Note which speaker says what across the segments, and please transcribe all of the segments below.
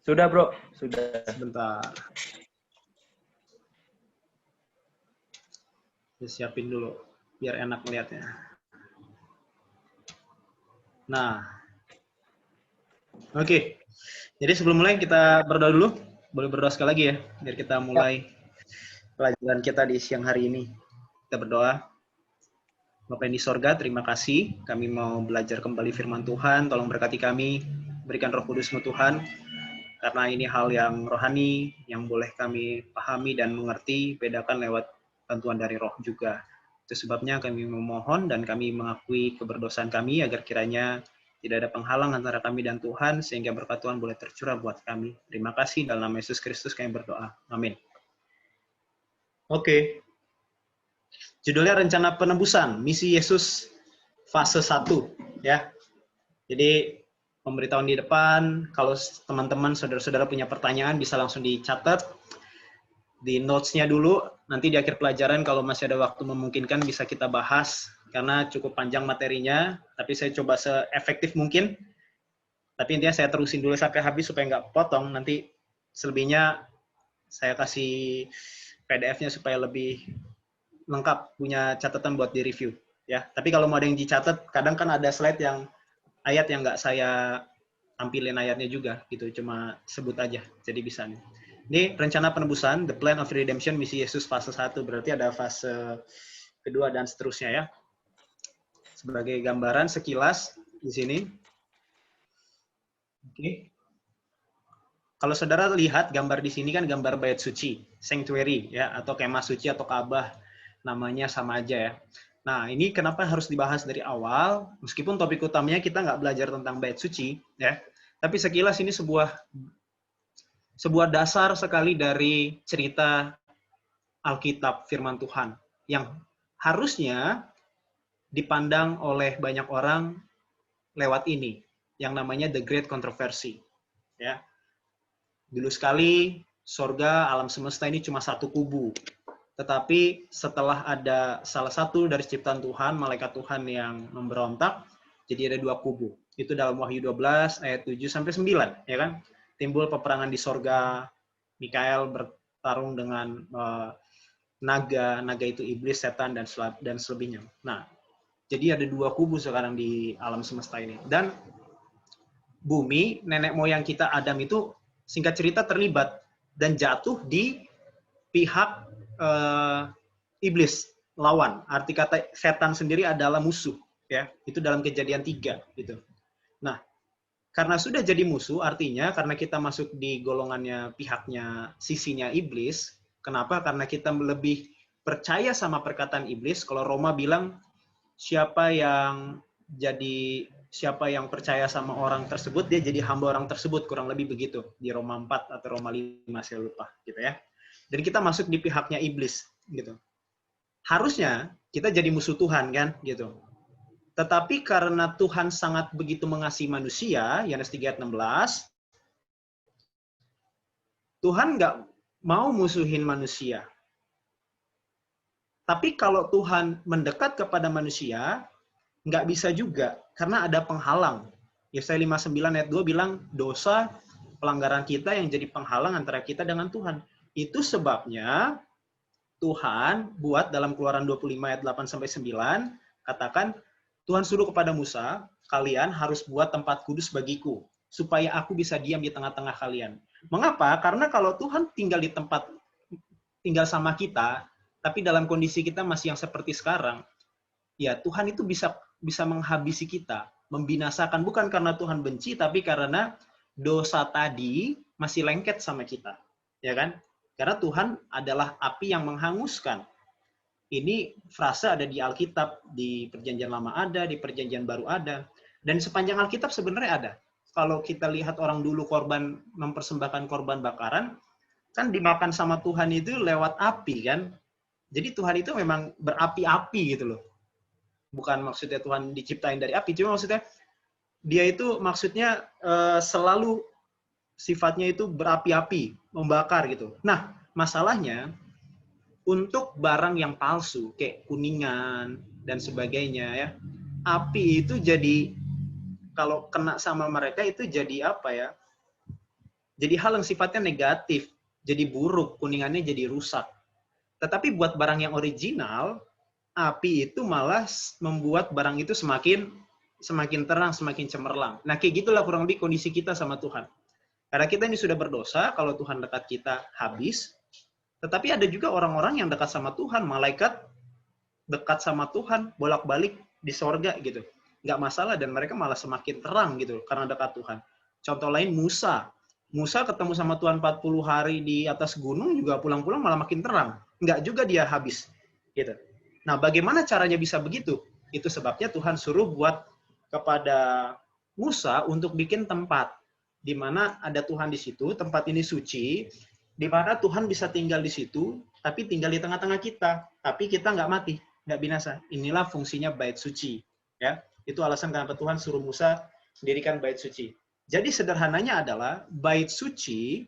Speaker 1: Sudah, Bro. Sudah.
Speaker 2: Sebentar. Siapin dulu, biar enak melihatnya. Nah, oke. Jadi sebelum mulai kita berdoa dulu. Boleh berdoa sekali lagi ya, biar kita mulai pelajaran kita di siang hari ini. Kita berdoa. Bapak yang di sorga, terima kasih. Kami mau belajar kembali firman Tuhan. Tolong berkati kami. Berikan Roh Kudus-Mu Tuhan. Karena ini hal yang rohani, yang boleh kami pahami dan mengerti, bedakan lewat bantuan dari Roh juga. Itu sebabnya kami memohon dan kami mengakui keberdosaan kami agar kiranya tidak ada penghalang antara kami dan Tuhan, sehingga berkat Tuhan boleh tercurah buat kami. Terima kasih, dalam nama Yesus Kristus kami berdoa. Amin. Oke. Judulnya Rencana Penebusan, Misi Yesus fase 1. Ya. Jadi, pemberitahuan di depan, kalau teman-teman, saudara-saudara punya pertanyaan, bisa langsung dicatat di notes-nya dulu. Nanti di akhir pelajaran, kalau masih ada waktu memungkinkan, bisa kita bahas, karena cukup panjang materinya, tapi saya coba se-efektif mungkin. Tapi intinya saya terusin dulu sampai habis, supaya nggak potong. Nanti selebihnya saya kasih PDF-nya supaya lebih lengkap, punya catatan buat di-review. Ya. Tapi kalau mau ada yang dicatat, kadang kan ada slide yang ayat yang nggak saya tampilin ayatnya juga, gitu, cuma sebut aja, jadi bisa nih. Ini rencana penebusan, the plan of redemption, misi Yesus fase 1, berarti ada fase kedua dan seterusnya ya. Sebagai gambaran sekilas di sini. Oke. Kalau saudara lihat gambar di sini kan gambar bait suci, sanctuary ya, atau kemah suci atau Ka'bah, namanya sama aja ya. Nah, ini kenapa harus dibahas dari awal, meskipun topik utamanya kita nggak belajar tentang bait suci ya, tapi sekilas ini sebuah dasar sekali dari cerita Alkitab firman Tuhan yang harusnya dipandang oleh banyak orang lewat ini yang namanya the great controversy ya. Dulu sekali sorga, alam semesta ini cuma satu kubu, tetapi setelah ada salah satu dari ciptaan Tuhan, malaikat Tuhan yang memberontak, jadi ada dua kubu. Itu dalam Wahyu 12 ayat 7 sampai 9 ya kan. Timbul peperangan di sorga, Mikael bertarung dengan naga itu iblis, setan, dan selebihnya. Nah, jadi ada dua kubu sekarang di alam semesta ini. Dan bumi, nenek moyang kita Adam itu singkat cerita terlibat dan jatuh di pihak iblis, lawan. Arti kata setan sendiri adalah musuh, ya. Itu dalam Kejadian 3 gitu. Nah, karena sudah jadi musuh, artinya karena kita masuk di golongannya pihaknya sisinya iblis. Kenapa? Karena kita lebih percaya sama perkataan iblis. Kalau Roma bilang siapa yang percaya sama orang tersebut, dia jadi hamba orang tersebut, kurang lebih begitu di Roma 4 atau Roma 5, saya lupa gitu ya. Dan kita masuk di pihaknya iblis gitu. Harusnya kita jadi musuh Tuhan kan gitu. Tetapi karena Tuhan sangat begitu mengasihi manusia, Yohanes 3 ayat 16, Tuhan nggak mau musuhin manusia. Tapi kalau Tuhan mendekat kepada manusia, nggak bisa juga, karena ada penghalang. Yesaya 59 ayat 2 bilang, dosa pelanggaran kita yang jadi penghalang antara kita dengan Tuhan. Itu sebabnya Tuhan buat dalam Keluaran 25 ayat 8-9, katakan, Tuhan suruh kepada Musa, kalian harus buat tempat kudus bagiku, supaya aku bisa diam di tengah-tengah kalian. Mengapa? Karena kalau Tuhan tinggal sama kita, tapi dalam kondisi kita masih yang seperti sekarang, ya Tuhan itu bisa menghabisi kita, membinasakan, bukan karena Tuhan benci, tapi karena dosa tadi masih lengket sama kita, ya kan? Karena Tuhan adalah api yang menghanguskan. Ini frase ada di Alkitab, di Perjanjian Lama ada, di Perjanjian Baru ada, dan sepanjang Alkitab sebenarnya ada. Kalau kita lihat orang dulu mempersembahkan korban bakaran, kan dimakan sama Tuhan itu lewat api kan? Jadi Tuhan itu memang berapi-api gitu loh. Bukan maksudnya Tuhan diciptain dari api, cuma maksudnya dia itu maksudnya selalu sifatnya itu berapi-api, membakar gitu. Nah, masalahnya untuk barang yang palsu kayak kuningan dan sebagainya ya, api itu jadi kalau kena sama mereka itu jadi apa ya? Jadi hal yang sifatnya negatif, jadi buruk, kuningannya jadi rusak. Tetapi buat barang yang original, api itu malah membuat barang itu semakin terang, semakin cemerlang. Nah, kayak gitulah kurang lebih kondisi kita sama Tuhan. Karena kita ini sudah berdosa, kalau Tuhan dekat kita habis. Tetapi ada juga orang-orang yang dekat sama Tuhan, malaikat dekat sama Tuhan, bolak-balik di sorga gitu. Nggak masalah, dan mereka malah semakin terang gitu, karena dekat Tuhan. Contoh lain Musa. Musa ketemu sama Tuhan 40 hari di atas gunung, juga pulang-pulang malah makin terang. Nggak juga dia habis. Gitu. Nah, bagaimana caranya bisa begitu? Itu sebabnya Tuhan suruh buat kepada Musa untuk bikin tempat di mana ada Tuhan di situ, tempat ini suci, di mana Tuhan bisa tinggal di situ, tapi tinggal di tengah-tengah kita, tapi kita nggak mati, nggak binasa. Inilah fungsinya bait suci. Ya, itu alasan kenapa Tuhan suruh Musa mendirikan bait suci. Jadi sederhananya adalah bait suci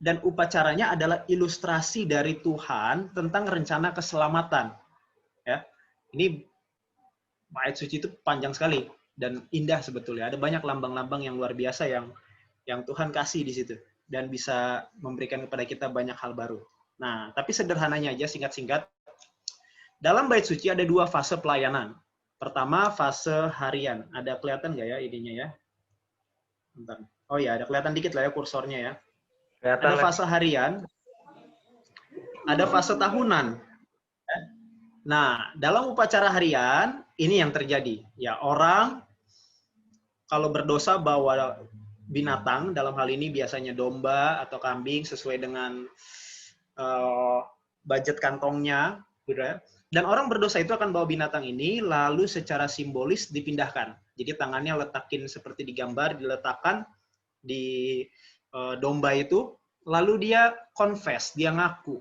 Speaker 2: dan upacaranya adalah ilustrasi dari Tuhan tentang rencana keselamatan. Ya, ini bait suci itu panjang sekali dan indah sebetulnya. Ada banyak lambang-lambang yang luar biasa yang Tuhan kasih di situ dan bisa memberikan kepada kita banyak hal baru. Nah, tapi sederhananya aja, singkat-singkat. Dalam bait suci ada 2 fase pelayanan. Pertama, fase harian. Ada kelihatan nggak ya ininya ya? Bentar. Oh ya, ada kelihatan dikit lah ya kursornya ya. Kelihatan ada fase harian, ada fase tahunan. Nah, dalam upacara harian, ini yang terjadi. Ya, orang kalau berdosa bawa binatang, dalam hal ini biasanya domba atau kambing sesuai dengan budget kantongnya, gitu ya. Dan orang berdosa itu akan bawa binatang ini, lalu secara simbolis dipindahkan. Jadi tangannya letakin seperti digambar, diletakkan di domba itu, lalu dia confess, dia ngaku.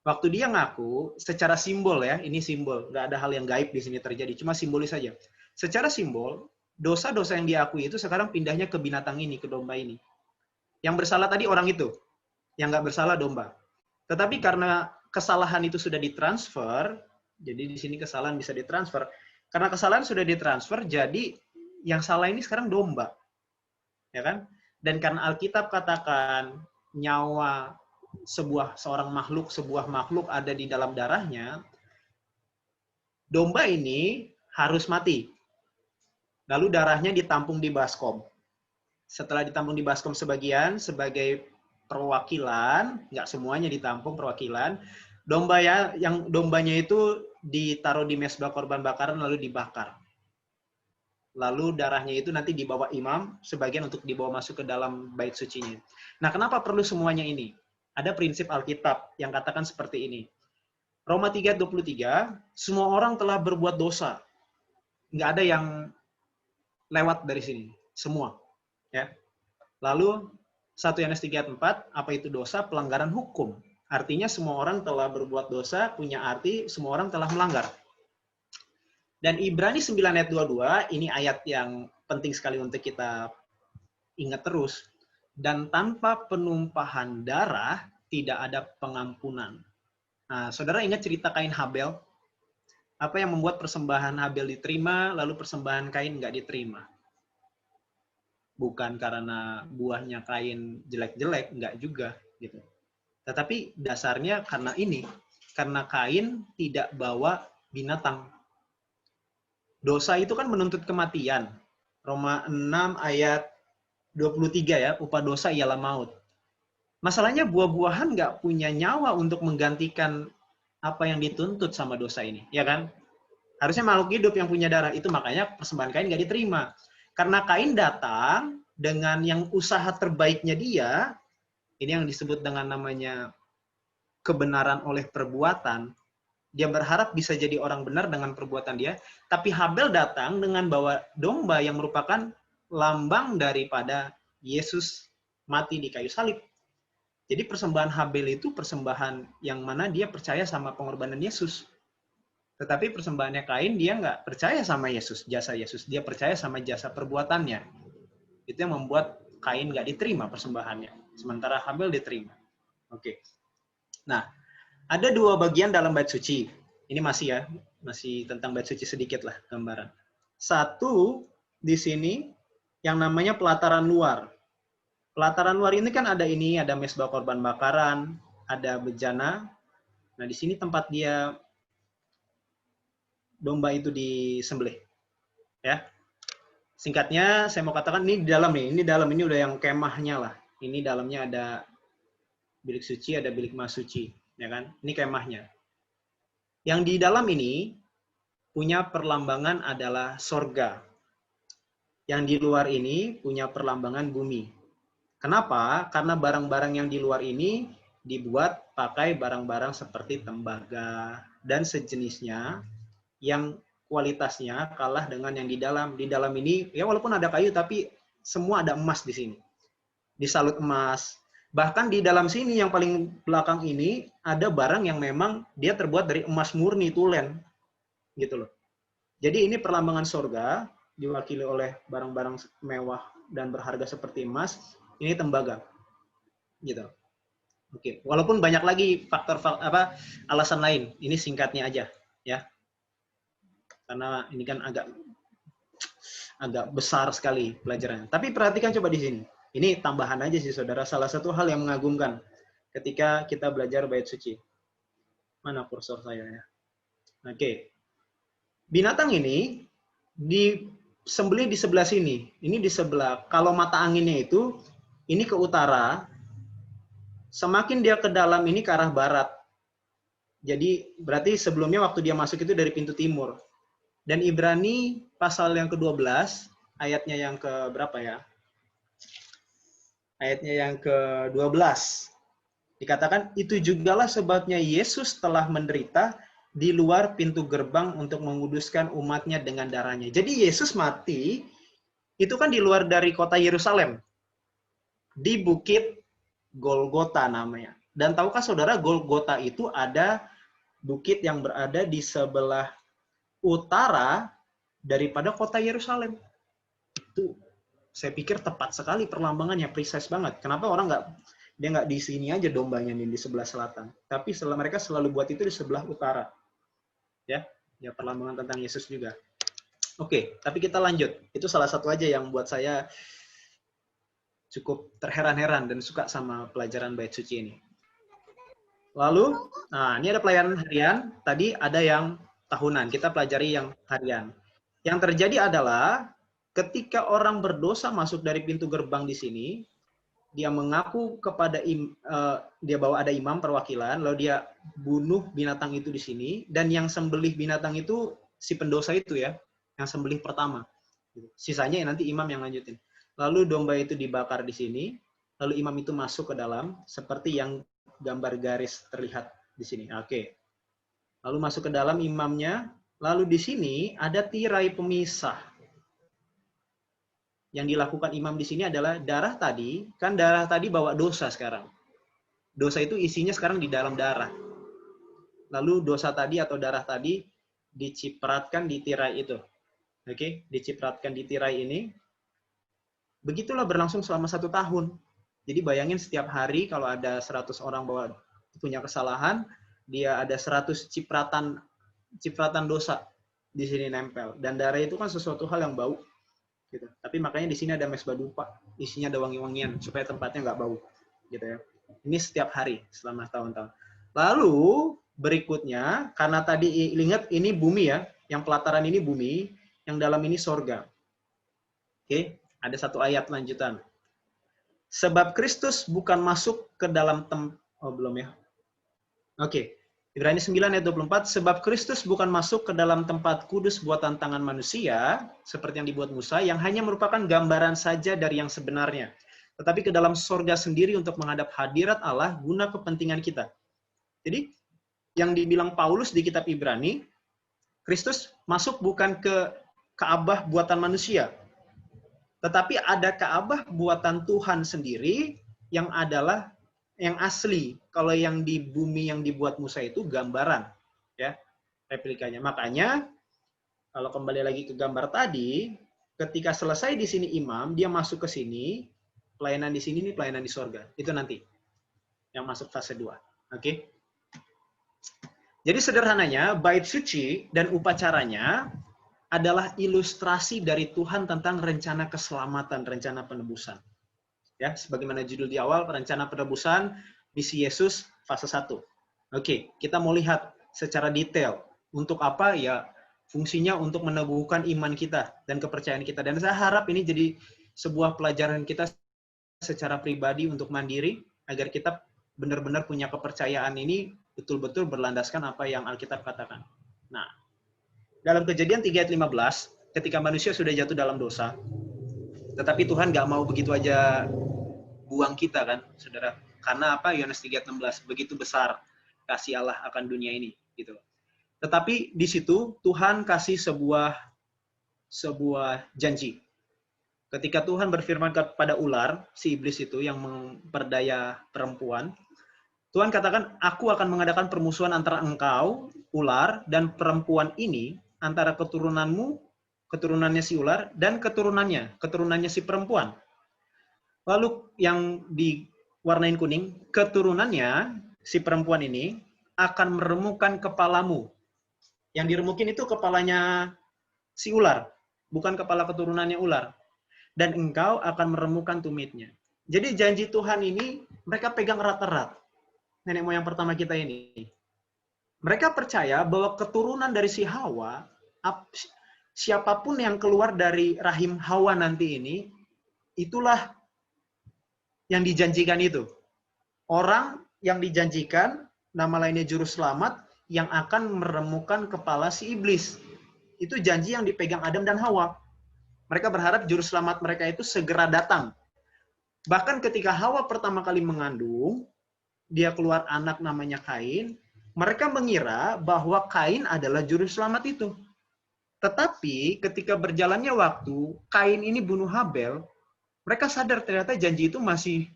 Speaker 2: Waktu dia ngaku, secara simbol ya, ini simbol, nggak ada hal yang gaib di sini terjadi, cuma simbolis saja. Secara simbol, dosa-dosa yang diakui itu sekarang pindahnya ke binatang ini, ke domba ini. Yang bersalah tadi orang itu, yang nggak bersalah domba. Tetapi karena kesalahan itu sudah ditransfer, jadi di sini kesalahan bisa ditransfer. Karena kesalahan sudah ditransfer, jadi yang salah ini sekarang domba. Ya kan? Dan karena Alkitab katakan nyawa sebuah makhluk ada di dalam darahnya, domba ini harus mati. Lalu darahnya ditampung di baskom. Setelah ditampung di baskom sebagian sebagai perwakilan, nggak semuanya ditampung perwakilan, dombanya itu ditaruh di mezbah korban bakaran lalu dibakar. Lalu darahnya itu nanti dibawa imam sebagian untuk dibawa masuk ke dalam bait sucinya. Nah, kenapa perlu semuanya ini? Ada prinsip Alkitab yang katakan seperti ini. Roma 3:23, semua orang telah berbuat dosa. Nggak ada yang lewat dari sini, semua. Ya. Lalu 1 Yohanes 3:4, apa itu dosa? Pelanggaran hukum. Artinya semua orang telah berbuat dosa, punya arti semua orang telah melanggar. Dan Ibrani 9 ayat 22, ini ayat yang penting sekali untuk kita ingat terus. Dan tanpa penumpahan darah, tidak ada pengampunan. Nah, saudara ingat cerita Kain Habel? Apa yang membuat persembahan Habel diterima, lalu persembahan Kain nggak diterima? Bukan karena buahnya Kain jelek-jelek, nggak juga. Gitu. Tetapi dasarnya karena ini. Karena Kain tidak bawa binatang. Dosa itu kan menuntut kematian. Roma 6 ayat 23 ya, upah dosa ialah maut. Masalahnya buah-buahan nggak punya nyawa untuk menggantikan apa yang dituntut sama dosa ini, ya kan? Harusnya makhluk hidup yang punya darah, itu makanya persembahan Kain nggak diterima. Karena Kain datang dengan yang usaha terbaiknya dia, ini yang disebut dengan namanya kebenaran oleh perbuatan. Dia berharap bisa jadi orang benar dengan perbuatan dia, tapi Habel datang dengan bawa domba yang merupakan lambang daripada Yesus mati di kayu salib. Jadi persembahan Habel itu persembahan yang mana dia percaya sama pengorbanan Yesus. Tetapi persembahannya Kain, dia nggak percaya sama Yesus, jasa Yesus. Dia percaya sama jasa perbuatannya. Itu yang membuat Kain nggak diterima persembahannya. Sementara Habel diterima. Oke. Nah, ada 2 bagian dalam bait suci. Ini masih tentang bait suci sedikit lah gambaran. 1 di sini yang namanya pelataran luar. Pelataran luar ini kan ada mesbah korban bakaran, ada bejana. Nah, di sini tempat dia domba itu disembelih. Ya. Singkatnya, saya mau katakan ini di dalam nih. Ini dalam, ini udah yang kemahnya lah. Ini dalamnya ada bilik suci, ada bilik mas suci. Ya kan? Ini kemahnya. Yang di dalam ini punya perlambangan adalah sorga. Yang di luar ini punya perlambangan bumi. Kenapa? Karena barang-barang yang di luar ini dibuat pakai barang-barang seperti tembaga dan sejenisnya yang kualitasnya kalah dengan yang di dalam. Di dalam ini, ya walaupun ada kayu, tapi semua ada emas di sini. Disalut emas. Bahkan di dalam sini, yang paling belakang ini, ada barang yang memang dia terbuat dari emas murni, tulen. Gitu loh. Jadi ini perlambangan surga, diwakili oleh barang-barang mewah dan berharga seperti emas. Ini tembaga, gitu. Oke, walaupun banyak lagi faktor alasan lain. Ini singkatnya aja, ya. Karena ini kan agak besar sekali pelajarannya. Tapi perhatikan coba di sini. Ini tambahan aja sih, saudara. Salah satu hal yang mengagumkan ketika kita belajar bait suci. Mana kursor saya ya? Oke. Binatang ini disembelih di sebelah sini. Ini di sebelah. Kalau mata anginnya itu ini ke utara, semakin dia ke dalam ini ke arah barat. Jadi berarti sebelumnya waktu dia masuk itu dari pintu timur. Dan Ibrani pasal yang ke-12, ayatnya yang ke berapa ya? Ayatnya yang ke-12. Dikatakan, itu jugalah sebabnya Yesus telah menderita di luar pintu gerbang untuk menguduskan umatnya dengan darahnya. Jadi Yesus mati, itu kan di luar dari kota Yerusalem. Di bukit Golgota namanya. Dan tahukah saudara, Golgota itu ada bukit yang berada di sebelah utara daripada kota Yerusalem. Itu saya pikir tepat sekali perlambangannya, precise banget. Kenapa orang dia nggak di sini aja dombanya nih di sebelah selatan, tapi mereka selalu buat itu di sebelah utara. Ya perlambangan tentang Yesus juga. Oke, tapi kita lanjut. Itu salah satu aja yang buat saya cukup terheran-heran dan suka sama pelajaran bait suci ini. Lalu, nah ini ada pelayanan harian, tadi ada yang tahunan, kita pelajari yang harian. Yang terjadi adalah ketika orang berdosa masuk dari pintu gerbang di sini, dia mengaku kepada dia bawa ada imam perwakilan, lalu dia bunuh binatang itu di sini, dan yang sembelih binatang itu si pendosa itu ya, yang sembelih pertama. Sisanya nanti imam yang lanjutin. Lalu domba itu dibakar di sini, lalu imam itu masuk ke dalam seperti yang gambar garis terlihat di sini. Oke. Lalu masuk ke dalam imamnya, lalu di sini ada tirai pemisah. Yang dilakukan imam di sini adalah darah tadi, kan darah tadi bawa dosa sekarang. Dosa itu isinya sekarang di dalam darah. Lalu dosa tadi atau darah tadi dicipratkan di tirai itu. Oke, dicipratkan di tirai ini. Begitulah berlangsung selama 1 tahun. Jadi bayangin setiap hari kalau ada 100 orang punya kesalahan, dia ada 100 cipratan dosa di sini nempel. Dan darah itu kan sesuatu hal yang bau. Gitu. Tapi makanya di sini ada mesbah dupa, isinya ada wangi-wangian supaya tempatnya nggak bau. Gitu ya. Ini setiap hari selama tahun-tahun. Lalu berikutnya, karena tadi ingat ini bumi ya, yang pelataran ini bumi, yang dalam ini sorga. Oke, ada satu ayat lanjutan. Sebab Kristus bukan masuk ke dalam belum ya. Oke. Ibrani 9 ayat 24, sebab Kristus bukan masuk ke dalam tempat kudus buatan tangan manusia, seperti yang dibuat Musa, yang hanya merupakan gambaran saja dari yang sebenarnya. Tetapi ke dalam sorga sendiri untuk menghadap hadirat Allah guna kepentingan kita. Jadi, yang dibilang Paulus di kitab Ibrani, Kristus masuk bukan ke Ka'bah buatan manusia, tetapi ada Ka'bah buatan Tuhan sendiri yang adalah yang asli. Kalau yang di bumi yang dibuat Musa itu gambaran, ya, replikanya. Makanya kalau kembali lagi ke gambar tadi, ketika selesai di sini imam, dia masuk ke sini, pelayanan di sini, ini pelayanan di sorga. Itu nanti yang masuk fase 2. Oke? Jadi sederhananya, bait suci dan upacaranya adalah ilustrasi dari Tuhan tentang rencana keselamatan, rencana penebusan. Ya, sebagaimana judul di awal, rencana penebusan misi Yesus fase 1. Oke, kita mau lihat secara detail untuk apa ya, fungsinya untuk meneguhkan iman kita dan kepercayaan kita. Dan saya harap ini jadi sebuah pelajaran kita secara pribadi untuk mandiri agar kita benar-benar punya kepercayaan ini betul-betul berlandaskan apa yang Alkitab katakan. Nah, dalam Kejadian 3 ayat 15, ketika manusia sudah jatuh dalam dosa, tetapi Tuhan nggak mau begitu aja buang kita kan, saudara. Karena apa? Yohanes 3:16, begitu besar kasih Allah akan dunia ini, gitu. Tetapi di situ Tuhan kasih sebuah janji. Ketika Tuhan berfirman kepada ular, si iblis itu yang memperdaya perempuan, Tuhan katakan, aku akan mengadakan permusuhan antara engkau, ular, dan perempuan ini, antara keturunanmu, keturunannya si ular, dan keturunannya si perempuan. Lalu yang diwarnain kuning, keturunannya si perempuan ini akan meremukkan kepalamu. Yang diremukin itu kepalanya si ular, bukan kepala keturunannya ular. Dan engkau akan meremukkan tumitnya. Jadi janji Tuhan ini mereka pegang erat-erat. Nenek moyang pertama kita ini. Mereka percaya bahwa keturunan dari si Hawa, siapapun yang keluar dari rahim Hawa nanti ini, itulah yang dijanjikan itu. Orang yang dijanjikan, nama lainnya juru selamat, yang akan meremukkan kepala si iblis. Itu janji yang dipegang Adam dan Hawa. Mereka berharap juru selamat mereka itu segera datang. Bahkan ketika Hawa pertama kali mengandung, dia keluar anak namanya Kain, mereka mengira bahwa Kain adalah juru selamat itu. Tetapi ketika berjalannya waktu, Kain ini bunuh Habel, mereka sadar ternyata janji itu masih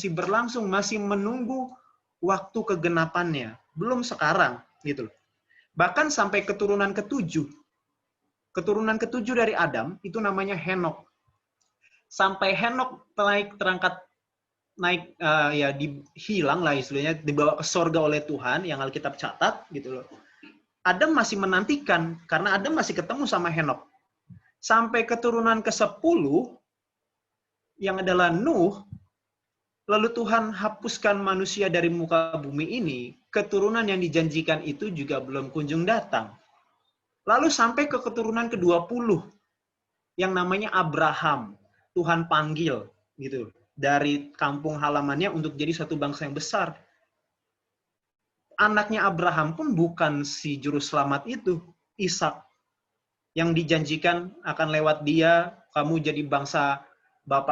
Speaker 2: berlangsung, masih menunggu waktu kegenapannya. Belum sekarang, gitu loh. Bahkan sampai keturunan ketujuh. Keturunan ketujuh dari Adam, itu namanya Henok. Sampai Henok hilang lah istilahnya, dibawa ke sorga oleh Tuhan, yang Alkitab catat, gitu loh. Adam masih menantikan, karena Adam masih ketemu sama Henok. Sampai keturunan ke-10, yang adalah Nuh, lalu Tuhan hapuskan manusia dari muka bumi ini, keturunan yang dijanjikan itu juga belum kunjung datang. Lalu sampai ke keturunan ke-20, yang namanya Abraham. Tuhan panggil, gitu, dari kampung halamannya untuk jadi satu bangsa yang besar. Anaknya Abraham pun bukan si juru selamat itu, Ishak. Yang dijanjikan akan lewat dia, kamu jadi bangsa,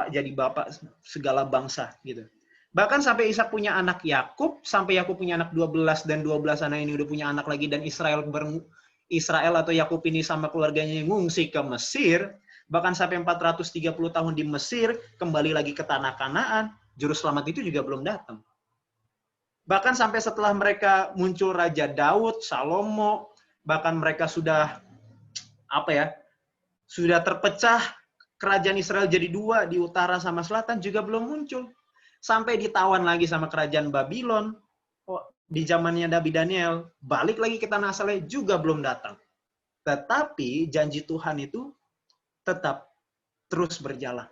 Speaker 2: jadi bapak segala bangsa, gitu. Bahkan sampai Ishak punya anak Yakub, sampai Yakub punya anak 12, dan 12 anak ini udah punya anak lagi, dan Israel atau Yakub ini sama keluarganya ngungsi ke Mesir, bahkan sampai 430 tahun di Mesir, kembali lagi ke tanah Kanaan, juru selamat itu juga belum datang. Bahkan sampai setelah mereka muncul Raja Daud, Salomo, bahkan mereka sudah terpecah, kerajaan Israel jadi dua, di utara sama selatan, juga belum muncul. Sampai ditawan lagi sama kerajaan Babylon, di zamannya Nabi Daniel, balik lagi ke tanah asalnya, juga belum datang. Tetapi janji Tuhan itu tetap terus berjalan.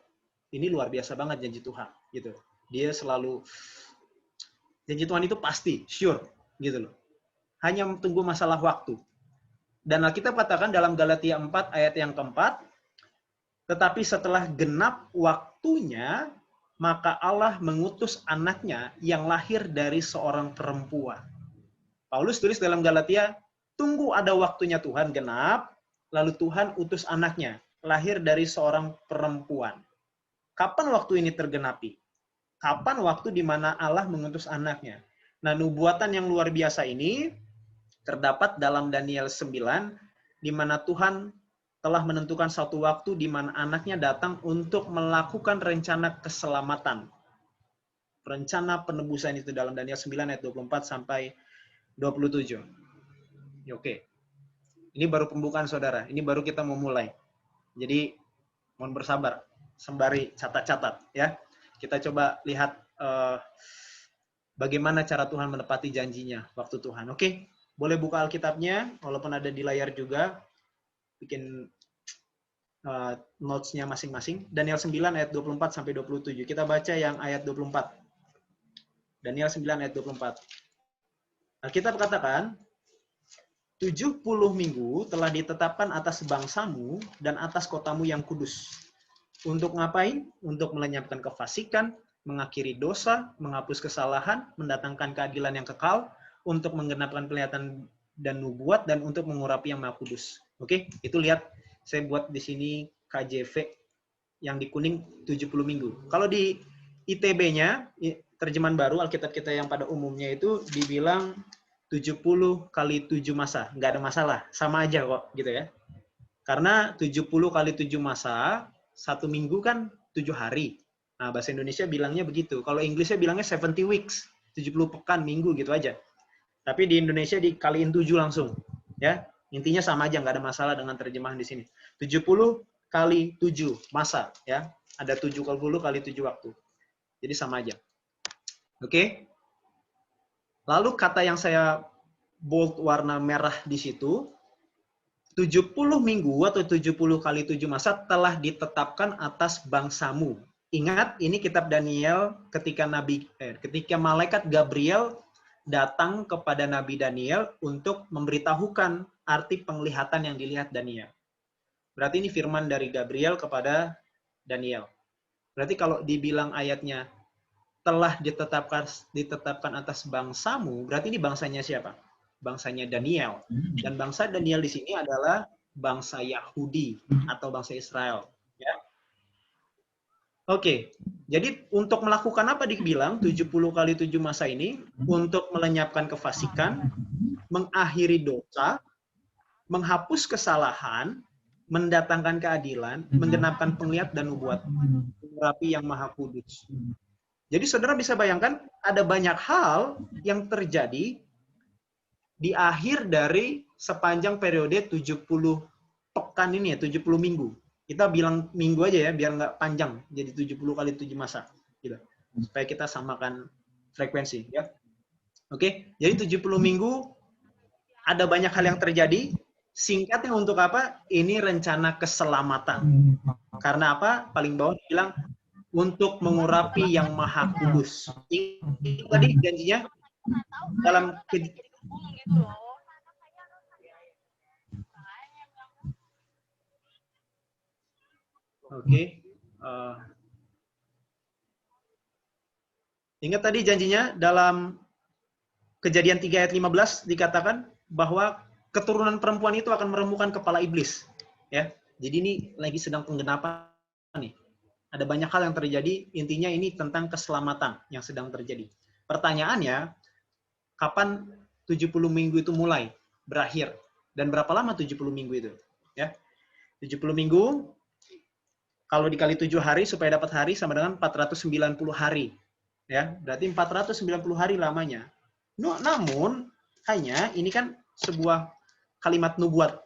Speaker 2: Ini luar biasa banget janji Tuhan, gitu. Dia selalu, janji Tuhan itu pasti, sure, gitu loh. Hanya tunggu masalah waktu. Dan Alkitab katakan dalam Galatia 4 ayat yang keempat, tetapi setelah genap waktunya, maka Allah mengutus anaknya yang lahir dari seorang perempuan. Paulus tulis dalam Galatia, tunggu ada waktunya Tuhan genap, lalu Tuhan utus anaknya, lahir dari seorang perempuan. Kapan waktu ini tergenapi? Kapan waktu di mana Allah mengutus anaknya? Nah, nubuatan yang luar biasa ini terdapat dalam Daniel 9, di mana Tuhan telah menentukan satu waktu di mana anaknya datang untuk melakukan rencana keselamatan. Rencana penebusan itu dalam Daniel 9 ayat 24 sampai 27. Oke. Ini baru pembukaan, saudara. Ini baru kita mau mulai. Jadi, mohon bersabar. Sembari catat-catat, ya. Kita coba lihat bagaimana cara Tuhan menepati janjinya waktu Tuhan. Oke? Boleh buka Alkitabnya, walaupun ada di layar juga. Bikin notes-nya masing-masing. Daniel 9 ayat 24 sampai 27. Kita baca yang ayat 24. Daniel 9 ayat 24. Alkitab katakan, 70 minggu telah ditetapkan atas bangsamu dan atas kotamu yang kudus. Untuk ngapain? Untuk melenyapkan kefasikan, mengakhiri dosa, menghapus kesalahan, mendatangkan keadilan yang kekal, untuk menggenapkan penglihatan dan nubuat, dan untuk mengurapi yang maha kudus. Oke, itu lihat, saya buat di sini KJV yang di kuning 70 minggu. Kalau di ITB-nya, terjemahan baru Alkitab kita yang pada umumnya itu dibilang 70 kali 7 masa. Nggak ada masalah, sama aja kok gitu ya. Karena 70 kali 7 masa, 1 minggu kan 7 hari. Nah, bahasa Indonesia bilangnya begitu. Kalau Inggrisnya bilangnya 70 weeks, 70 pekan, minggu gitu aja. Tapi di Indonesia dikaliin 7 langsung. Ya, intinya sama aja, nggak ada masalah dengan terjemahan di sini. 70 kali 7 masa, ya. Ada 70 kali 7 waktu. Jadi sama aja. Oke? Lalu kata yang saya bold warna merah di situ, 70 minggu atau 70 kali 7 masa telah ditetapkan atas bangsamu. Ingat, ini kitab Daniel ketika ketika malaikat Gabriel datang kepada Nabi Daniel untuk memberitahukan arti penglihatan yang dilihat Daniel. Berarti ini firman dari Gabriel kepada Daniel. Berarti kalau dibilang ayatnya telah ditetapkan atas bangsamu, berarti ini bangsanya siapa? Bangsanya Daniel. Dan bangsa Daniel di sini adalah bangsa Yahudi atau bangsa Israel. Ya. Oke, jadi untuk melakukan apa dibilang 70 kali 7 masa ini? Untuk melenyapkan kefasikan, mengakhiri dosa, menghapus kesalahan, mendatangkan keadilan, menggenapkan penglihatan dan nubuat, mengurapi yang maha kudus. Jadi saudara bisa bayangkan ada banyak hal yang terjadi di akhir dari sepanjang periode 70 pekan ini ya, 70 minggu. Kita bilang minggu aja ya, biar nggak panjang. Jadi 70 kali 7 masa. Gitu. Supaya kita samakan frekuensi. Ya. Oke, jadi 70 minggu ada banyak hal yang terjadi. Singkatnya untuk apa? Ini rencana keselamatan. Karena apa? Paling bawah bilang, untuk mengurapi yang maha kudus. Itu tadi janjinya dalam Oke. Ingat tadi janjinya dalam Kejadian 3 ayat 15 dikatakan bahwa keturunan perempuan itu akan meremukkan kepala iblis. Ya. Jadi ini lagi sedang penggenapan nih. Ada banyak hal yang terjadi, intinya ini tentang keselamatan yang sedang terjadi. Pertanyaannya, kapan 70 minggu itu mulai, berakhir? Dan berapa lama 70 minggu itu? Ya. 70 minggu, kalau dikali 7 hari supaya dapat hari sama dengan 490 hari. Ya, berarti 490 hari lamanya. Namun, hanya ini kan sebuah kalimat nubuat.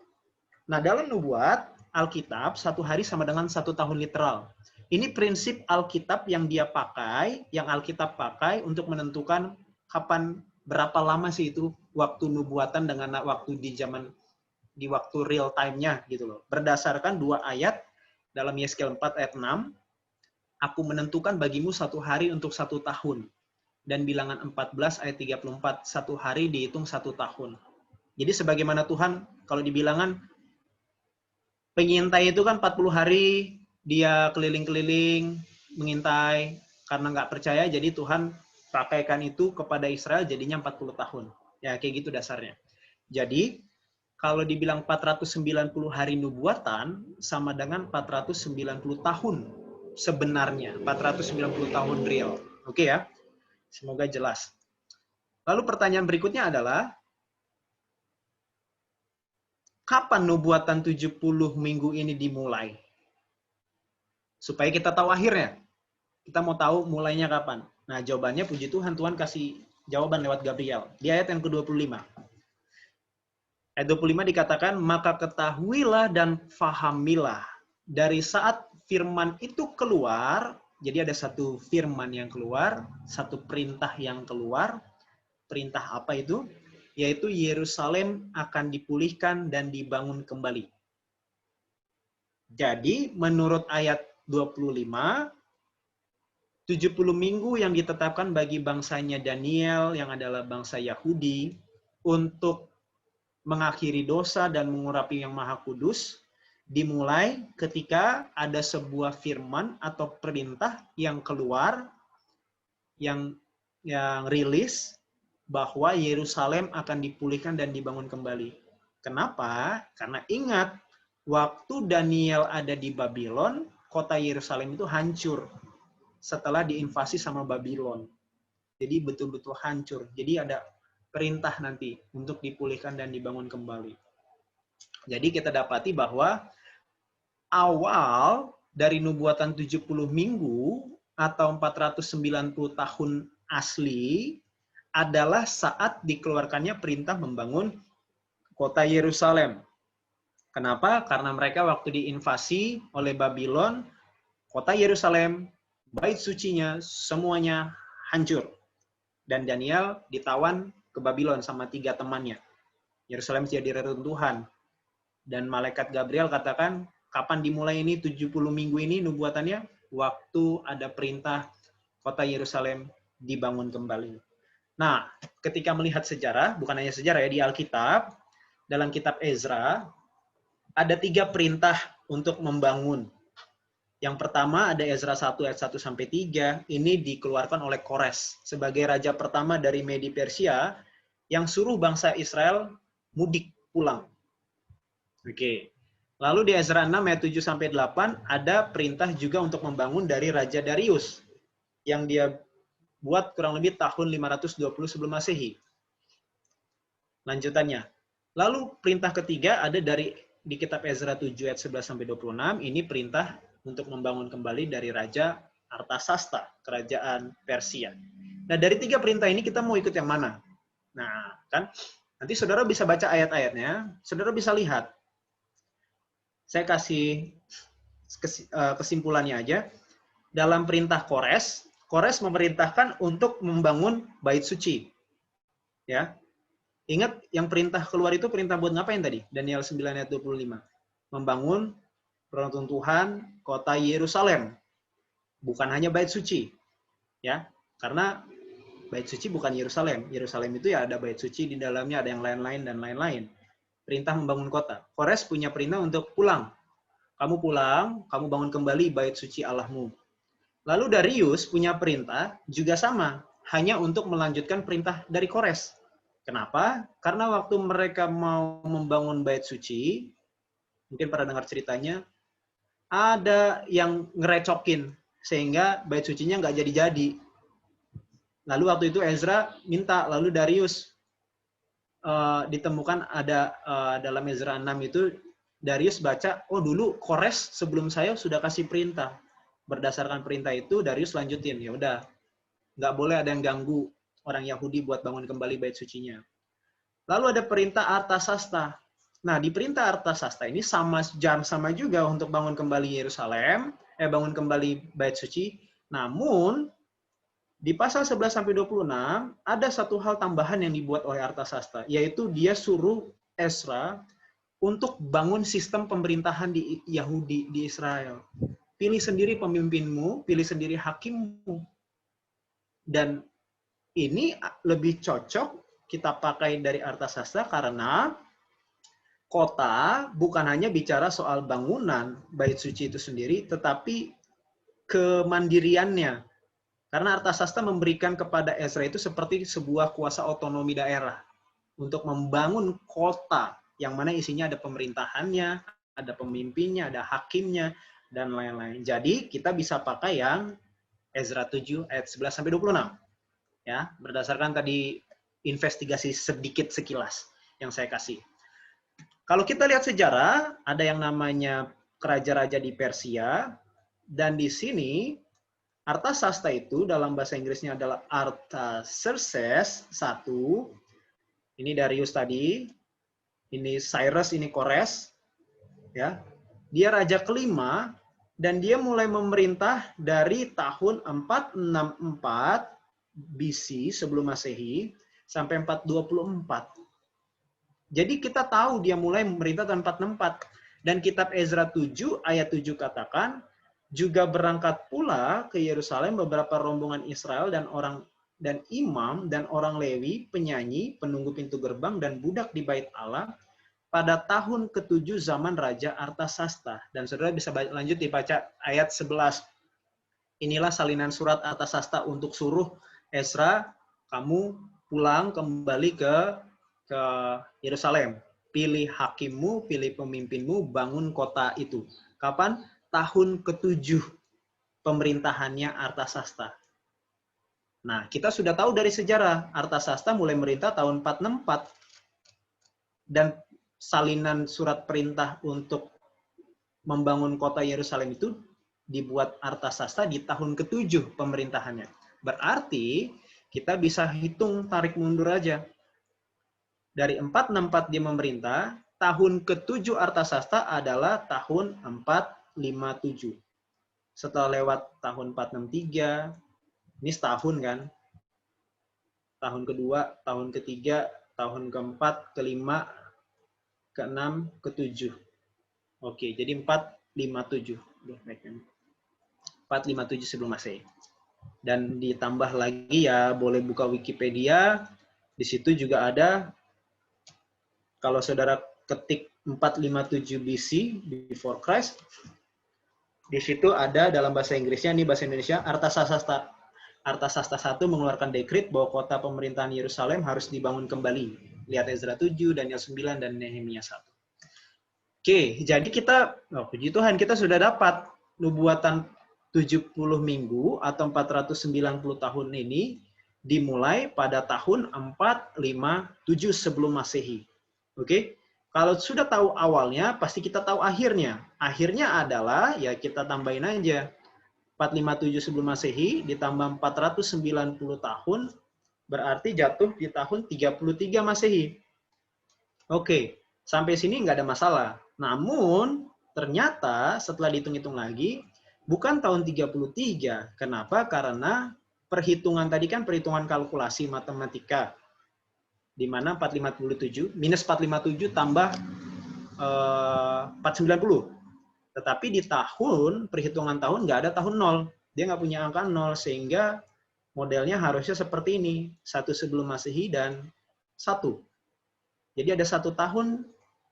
Speaker 2: Nah, dalam nubuat, Alkitab 1 hari sama dengan 1 tahun literal. Ini prinsip Alkitab yang dia pakai, yang Alkitab pakai untuk menentukan kapan, berapa lama sih itu waktu nubuatan dengan waktu di waktu real time-nya gitu loh. Berdasarkan 2 ayat dalam Yeskel 4 ayat 6, aku menentukan bagimu 1 hari untuk 1 tahun. Dan bilangan 14 ayat 34, 1 hari dihitung 1 tahun. Jadi sebagaimana Tuhan, kalau di bilangan, pengintai itu kan 40 hari, dia keliling-keliling, mengintai, karena nggak percaya, jadi Tuhan pakaikan itu kepada Israel, jadinya 40 tahun. Ya, kayak gitu dasarnya. Jadi, kalau dibilang 490 hari nubuatan, sama dengan 490 tahun sebenarnya. 490 tahun real. Oke ya? Semoga jelas. Lalu pertanyaan berikutnya adalah, kapan nubuatan 70 minggu ini dimulai? Supaya kita tahu akhirnya. Kita mau tahu mulainya kapan. Nah, jawabannya puji Tuhan, Tuhan kasih jawaban lewat Gabriel. Di ayat yang ke-25. Ayat 25 dikatakan, maka ketahuilah dan fahamilah. Dari saat firman itu keluar, jadi ada satu firman yang keluar, satu perintah yang keluar. Perintah apa itu? Yaitu Yerusalem akan dipulihkan dan dibangun kembali. Jadi menurut ayat 25, 70 minggu yang ditetapkan bagi bangsanya Daniel yang adalah bangsa Yahudi untuk mengakhiri dosa dan mengurapi yang maha kudus dimulai ketika ada sebuah firman atau perintah yang keluar yang rilis bahwa Yerusalem akan dipulihkan dan dibangun kembali. Kenapa? Karena ingat, waktu Daniel ada di Babylon, kota Yerusalem itu hancur setelah diinvasi sama Babylon. Jadi betul-betul hancur. Jadi ada perintah nanti untuk dipulihkan dan dibangun kembali. Jadi kita dapati bahwa awal dari nubuatan 70 minggu atau 490 tahun asli adalah saat dikeluarkannya perintah membangun kota Yerusalem. Kenapa? Karena mereka waktu diinvasi oleh Babylon, kota Yerusalem, bait sucinya, semuanya hancur. Dan Daniel ditawan ke Babylon sama 3 temannya. Yerusalem jadi reruntuhan. Dan malaikat Gabriel katakan, kapan dimulai ini 70 minggu ini nubuatannya? Waktu ada perintah kota Yerusalem dibangun kembali. Nah, ketika melihat sejarah, bukan hanya sejarah ya, di Alkitab, dalam kitab Ezra, ada 3 perintah untuk membangun. Yang pertama ada Ezra 1 ayat 1 sampai 3, ini dikeluarkan oleh Kores sebagai raja pertama dari Medi Persia yang suruh bangsa Israel mudik pulang. Oke. Lalu di Ezra 6 ayat 7 sampai 8 ada perintah juga untuk membangun dari Raja Darius yang dia buat kurang lebih tahun 520 sebelum Masehi. Lanjutannya. Lalu perintah ketiga ada di kitab Ezra 7 ayat 11 sampai 26, ini perintah untuk membangun kembali dari Raja Artasasta, kerajaan Persia. Nah, dari 3 perintah ini kita mau ikut yang mana? Nah, kan nanti saudara bisa baca ayat-ayatnya, saudara bisa lihat. Saya kasih kesimpulannya aja. Dalam perintah Kores memerintahkan untuk membangun bait suci. Ya. Ingat yang perintah keluar itu perintah buat ngapain tadi? Daniel 9 ayat 25. Membangun peruntuhan kota Yerusalem. Bukan hanya bait suci. Ya, karena bait suci bukan Yerusalem. Yerusalem itu ya ada bait suci di dalamnya, ada yang lain-lain dan lain-lain. Perintah membangun kota. Kores punya perintah untuk pulang. Kamu pulang, kamu bangun kembali bait suci Allahmu. Lalu Darius punya perintah juga sama, hanya untuk melanjutkan perintah dari Kores. Kenapa? Karena waktu mereka mau membangun bait suci, mungkin pernah dengar ceritanya, ada yang ngerecokin, sehingga bait sucinya nggak jadi-jadi. Lalu waktu itu Ezra minta, lalu Darius ditemukan ada dalam Ezra 6 itu, Darius baca, oh dulu Kores sebelum saya sudah kasih perintah. Berdasarkan perintah itu, Darius lanjutin, ya udah, nggak boleh ada yang ganggu orang Yahudi buat bangun kembali bait sucinya. Lalu ada perintah Artasasta. Nah, di perintah Artasasta ini sama juga untuk bangun kembali Yerusalem, bangun kembali bait suci. Namun di pasal 11 sampai 26 ada satu hal tambahan yang dibuat oleh Artasasta, yaitu dia suruh Ezra untuk bangun sistem pemerintahan di Yahudi di Israel. Pilih sendiri pemimpinmu, pilih sendiri hakimmu. Dan ini lebih cocok kita pakai dari Artasasta karena kota bukan hanya bicara soal bangunan bait suci itu sendiri, tetapi kemandiriannya. Karena Artasasta memberikan kepada Ezra itu seperti sebuah kuasa otonomi daerah untuk membangun kota yang mana isinya ada pemerintahannya, ada pemimpinnya, ada hakimnya, dan lain-lain. Jadi kita bisa pakai yang Ezra 7 ayat 11 sampai 26. Ya, berdasarkan tadi investigasi sedikit sekilas yang saya kasih. Kalau kita lihat sejarah, ada yang namanya raja-raja di Persia, dan di sini Artasasta itu dalam bahasa Inggrisnya adalah Artaxerxes I. Ini Darius tadi, ini Cyrus, ini Kores. Ya, dia raja kelima dan dia mulai memerintah dari tahun 464 BC sebelum Masehi sampai 424. Jadi kita tahu dia mulai memerintah tahun 464. Dan kitab Ezra 7 ayat 7 katakan, juga berangkat pula ke Yerusalem beberapa rombongan Israel dan imam dan orang Lewi, penyanyi, penunggu pintu gerbang dan budak di bait Allah pada tahun ke-7 zaman Raja Artasasta. Dan saudara bisa lanjut dibaca ayat 11. Inilah salinan surat Artasasta untuk suruh Ezra, kamu pulang kembali ke Yerusalem. Pilih hakimmu, pilih pemimpinmu, bangun kota itu. Kapan? Tahun ke-7 pemerintahannya Artasasta. Nah, kita sudah tahu dari sejarah, Artasasta mulai merintah tahun 464. Dan salinan surat perintah untuk membangun kota Yerusalem itu dibuat Artasasta di tahun ke-7 pemerintahannya. Berarti kita bisa hitung tarik mundur aja. Dari 464 dia memerintah, tahun ke-7 Artasasta adalah tahun 457. Setelah lewat tahun 463, ini setahun kan? Tahun kedua, tahun ketiga, tahun keempat, kelima, keenam, ketujuh. Oke, jadi 457. 457 sebelum Masehi. Dan ditambah lagi ya, boleh buka Wikipedia. Di situ juga ada, kalau saudara ketik 457 BC, before Christ, di situ ada dalam bahasa Inggrisnya, ini bahasa Indonesia, Artasasta 1 mengeluarkan dekrit bahwa kota pemerintahan Yerusalem harus dibangun kembali. Lihat Ezra 7, Daniel 9, dan Nehemia 1. Oke, jadi kita, puji Tuhan, kita sudah dapat nubuatan 70 minggu atau 490 tahun ini dimulai pada tahun 457 sebelum Masehi. Oke, kalau sudah tahu awalnya, pasti kita tahu akhirnya. Akhirnya adalah, ya kita tambahin aja. 457 sebelum Masehi ditambah 490 tahun, berarti jatuh di tahun 33 Masehi. Oke, sampai sini nggak ada masalah. Namun, ternyata setelah dihitung-hitung lagi, bukan tahun 33. Kenapa? Karena perhitungan tadi kan perhitungan kalkulasi matematika. Di mana 457 minus 457 tambah 490. Tetapi di tahun, perhitungan tahun nggak ada tahun 0. Dia nggak punya angka 0, sehingga modelnya harusnya seperti ini. 1 sebelum Masehi dan 1. Jadi ada 1 tahun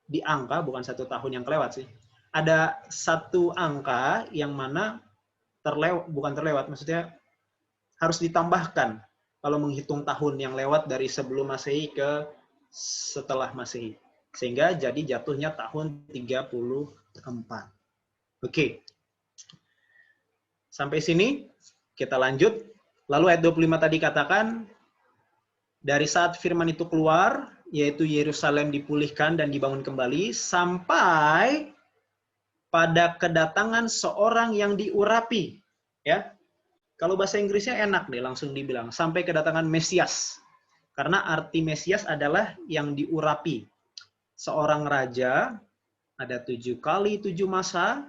Speaker 2: di angka, bukan 1 tahun yang kelewat sih. Ada 1 angka yang mana bukan terlewat, maksudnya harus ditambahkan kalau menghitung tahun yang lewat dari sebelum Masehi ke setelah Masehi. Sehingga jadi jatuhnya tahun 34. Oke. Sampai sini kita lanjut. Lalu ayat 25 tadi katakan, dari saat firman itu keluar, yaitu Yerusalem dipulihkan dan dibangun kembali, sampai pada kedatangan seorang yang diurapi. Ya, kalau bahasa Inggrisnya enak deh, langsung dibilang, sampai kedatangan Mesias. Karena arti Mesias adalah yang diurapi. Seorang raja, ada 7 kali 7 masa,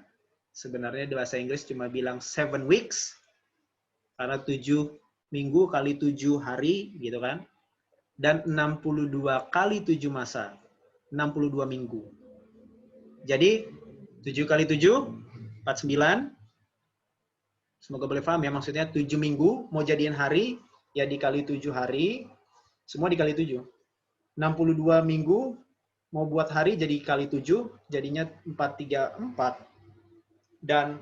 Speaker 2: sebenarnya di bahasa Inggris cuma bilang 7 weeks, karena 7 minggu kali 7 hari, gitu kan. Dan 62 kali 7 masa, 62 minggu. Jadi, 7 kali 7, 49. Semoga boleh paham ya, maksudnya 7 minggu, mau jadiin hari, ya dikali 7 hari, semua dikali 7. 62 minggu, mau buat hari jadi kali 7, jadinya 434. Dan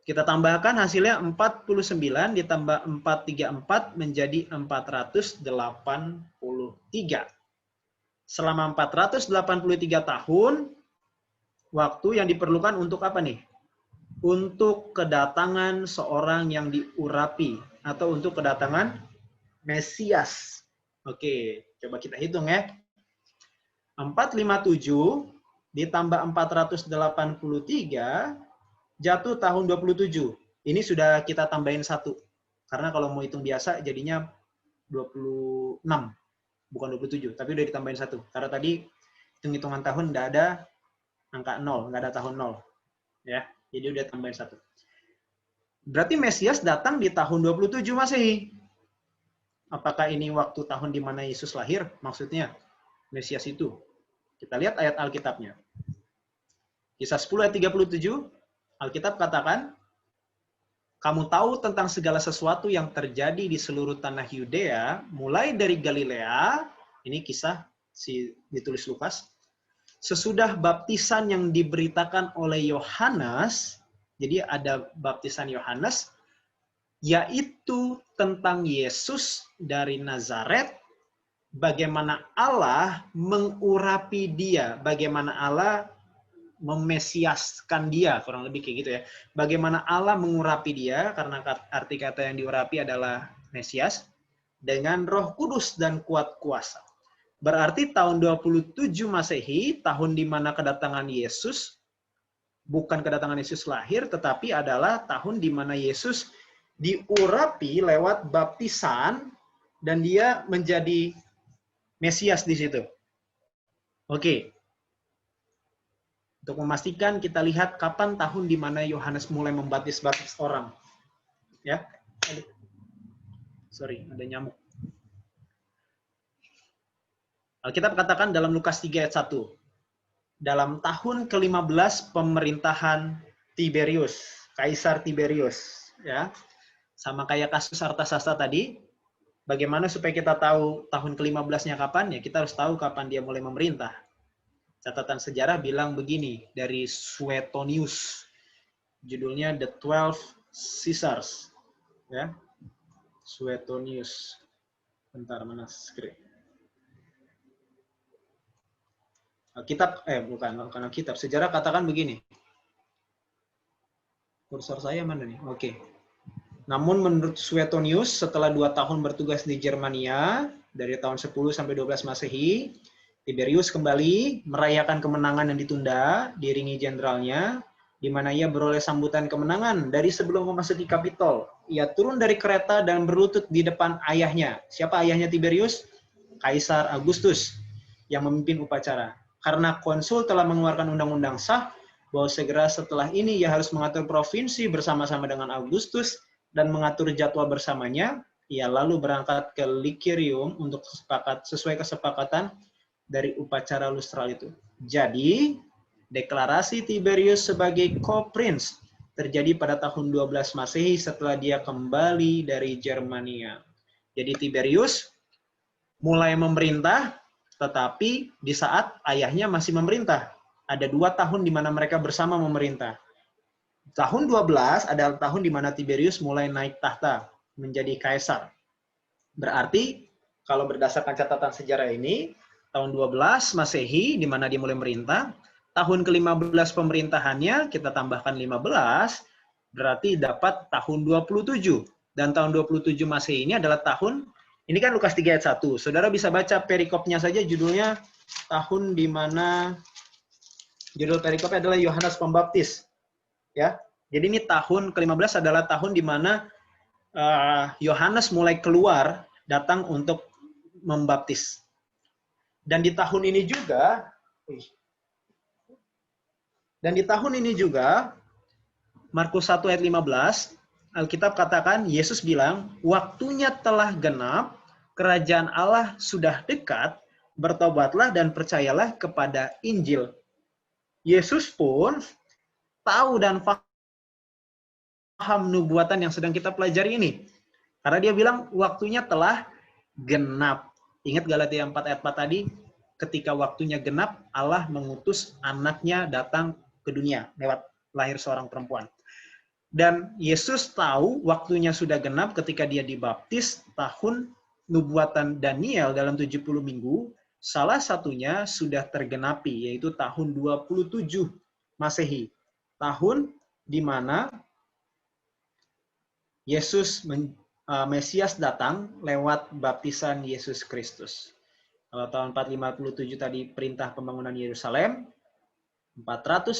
Speaker 2: kita tambahkan hasilnya 49 ditambah 434 menjadi 483. Selama 483 tahun, waktu yang diperlukan untuk apa nih? Untuk kedatangan seorang yang diurapi atau untuk kedatangan Mesias. Oke, coba kita hitung ya. 457 ditambah 483 jatuh tahun 27. Ini sudah kita tambahin 1. Karena kalau mau hitung biasa jadinya 26. Bukan 27, tapi udah ditambahin 1. Karena tadi hitung-hitungan tahun nggak ada angka 0, nggak ada tahun 0. Ya, jadi udah tambahin 1. Berarti Mesias datang di tahun 27 Masehi. Apakah ini waktu tahun di mana Yesus lahir? Maksudnya, Mesias itu? Kita lihat ayat Alkitabnya. Kisah 10 ayat 37, Alkitab katakan, kamu tahu tentang segala sesuatu yang terjadi di seluruh tanah Yudea, mulai dari Galilea, ini kisah ditulis Lukas, sesudah baptisan yang diberitakan oleh Yohanes, jadi ada baptisan Yohanes, yaitu tentang Yesus dari Nazaret, bagaimana Allah mengurapi dia, bagaimana Allah memesiaskan dia, kurang lebih kayak gitu ya. Bagaimana Allah mengurapi dia, karena arti kata yang diurapi adalah Mesias, dengan Roh Kudus dan kuat kuasa. Berarti tahun 27 Masehi, tahun di mana kedatangan Yesus, bukan kedatangan Yesus lahir, tetapi adalah tahun di mana Yesus diurapi lewat baptisan, dan dia menjadi Mesias di situ. Oke. Untuk memastikan, kita lihat kapan tahun di mana Yohanes mulai membaptis orang. Ya. Sorry, ada nyamuk. Alkitab katakan dalam Lukas 3 ayat 1. Dalam tahun ke-15 pemerintahan Tiberius, Kaisar Tiberius. Ya. Sama kayak kasus Artasasta tadi. Bagaimana supaya kita tahu tahun ke-15-nya kapan? Ya, kita harus tahu kapan dia mulai memerintah. Catatan sejarah bilang begini, dari Suetonius. Judulnya The 12 Caesars. Ya. Suetonius. Bentar, mana skrip? Alkitab, bukan Alkitab. Sejarah katakan begini. Kursor saya mana nih? Oke. Namun menurut Suetonius, setelah 2 tahun bertugas di Germania, dari tahun 10 sampai 12 Masehi, Tiberius kembali merayakan kemenangan yang ditunda, diiringi jenderalnya, di mana ia beroleh sambutan kemenangan dari sebelum memasuki Kapitol. Ia turun dari kereta dan berlutut di depan ayahnya. Siapa ayahnya Tiberius? Kaisar Agustus yang memimpin upacara. Karena konsul telah mengeluarkan undang-undang sah bahwa segera setelah ini ia harus mengatur provinsi bersama-sama dengan Agustus dan mengatur jadwal bersamanya, ia lalu berangkat ke Licherium untuk sesuai kesepakatan dari upacara lustral itu. Jadi, deklarasi Tiberius sebagai co-prince terjadi pada tahun 12 Masehi setelah dia kembali dari Germania. Jadi Tiberius mulai memerintah, tetapi di saat ayahnya masih memerintah. Ada 2 tahun di mana mereka bersama memerintah. Tahun 12 adalah tahun di mana Tiberius mulai naik tahta menjadi kaisar. Berarti, kalau berdasarkan catatan sejarah ini, tahun 12 Masehi, di mana dia mulai merintah, tahun ke-15 pemerintahannya, kita tambahkan 15, berarti dapat tahun 27. Dan tahun 27 Masehi ini adalah tahun, ini kan Lukas 3 ayat 1. Saudara bisa baca perikopnya saja, judulnya tahun di mana, judul perikopnya adalah Yohanes Pembaptis. Ya, jadi ini tahun ke-15 adalah tahun di mana Yohanes mulai keluar, datang untuk membaptis. Dan di tahun ini juga, Markus 1 ayat 15, Alkitab katakan, Yesus bilang, waktunya telah genap, kerajaan Allah sudah dekat, bertobatlah dan percayalah kepada Injil. Yesus pun tahu dan paham nubuatan yang sedang kita pelajari ini. Karena dia bilang, waktunya telah genap. Ingat Galatia 4 ayat 4 tadi, ketika waktunya genap, Allah mengutus anaknya datang ke dunia lewat lahir seorang perempuan. Dan Yesus tahu waktunya sudah genap ketika dia dibaptis, tahun nubuatan Daniel dalam 70 minggu, salah satunya sudah tergenapi, yaitu tahun 27 Masehi. Tahun di mana Yesus Mesias datang lewat baptisan Yesus Kristus. Kalau tahun 457 tadi perintah pembangunan Yerusalem, 483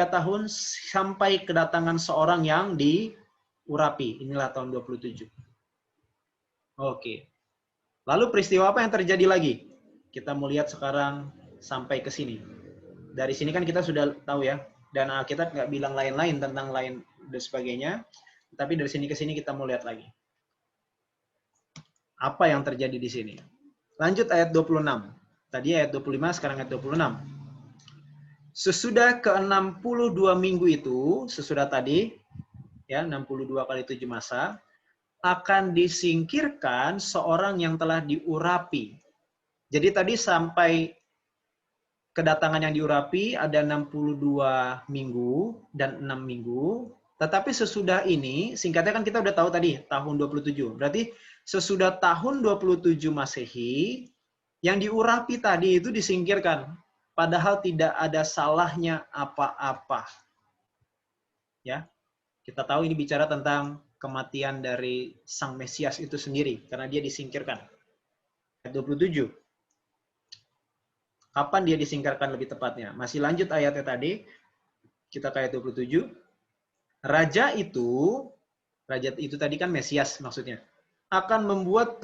Speaker 2: tahun sampai kedatangan seorang yang diurapi. Inilah tahun 27. Oke. Lalu peristiwa apa yang terjadi lagi? Kita mau lihat sekarang sampai ke sini. Dari sini kan kita sudah tahu ya, dan Alkitab nggak bilang lain-lain tentang lain dan sebagainya. Tapi dari sini ke sini kita mau lihat lagi. Apa yang terjadi di sini? Lanjut ayat 26. Tadi ayat 25, sekarang ayat 26. Sesudah ke-62 minggu itu, sesudah tadi, ya 62 kali 7 masa, akan disingkirkan seorang yang telah diurapi. Jadi tadi sampai kedatangan yang diurapi ada 62 minggu dan 6 minggu. Tetapi sesudah ini, singkatnya kan kita udah tahu tadi, tahun 27. Berarti sesudah tahun 27 Masehi, yang diurapi tadi itu disingkirkan. Padahal tidak ada salahnya apa-apa. Ya, kita tahu ini bicara tentang kematian dari Sang Mesias itu sendiri, karena dia disingkirkan. Ayat 27. Kapan dia disingkirkan lebih tepatnya? Masih lanjut ayatnya tadi, kita ke ayat 27. Raja itu tadi kan Mesias maksudnya, akan membuat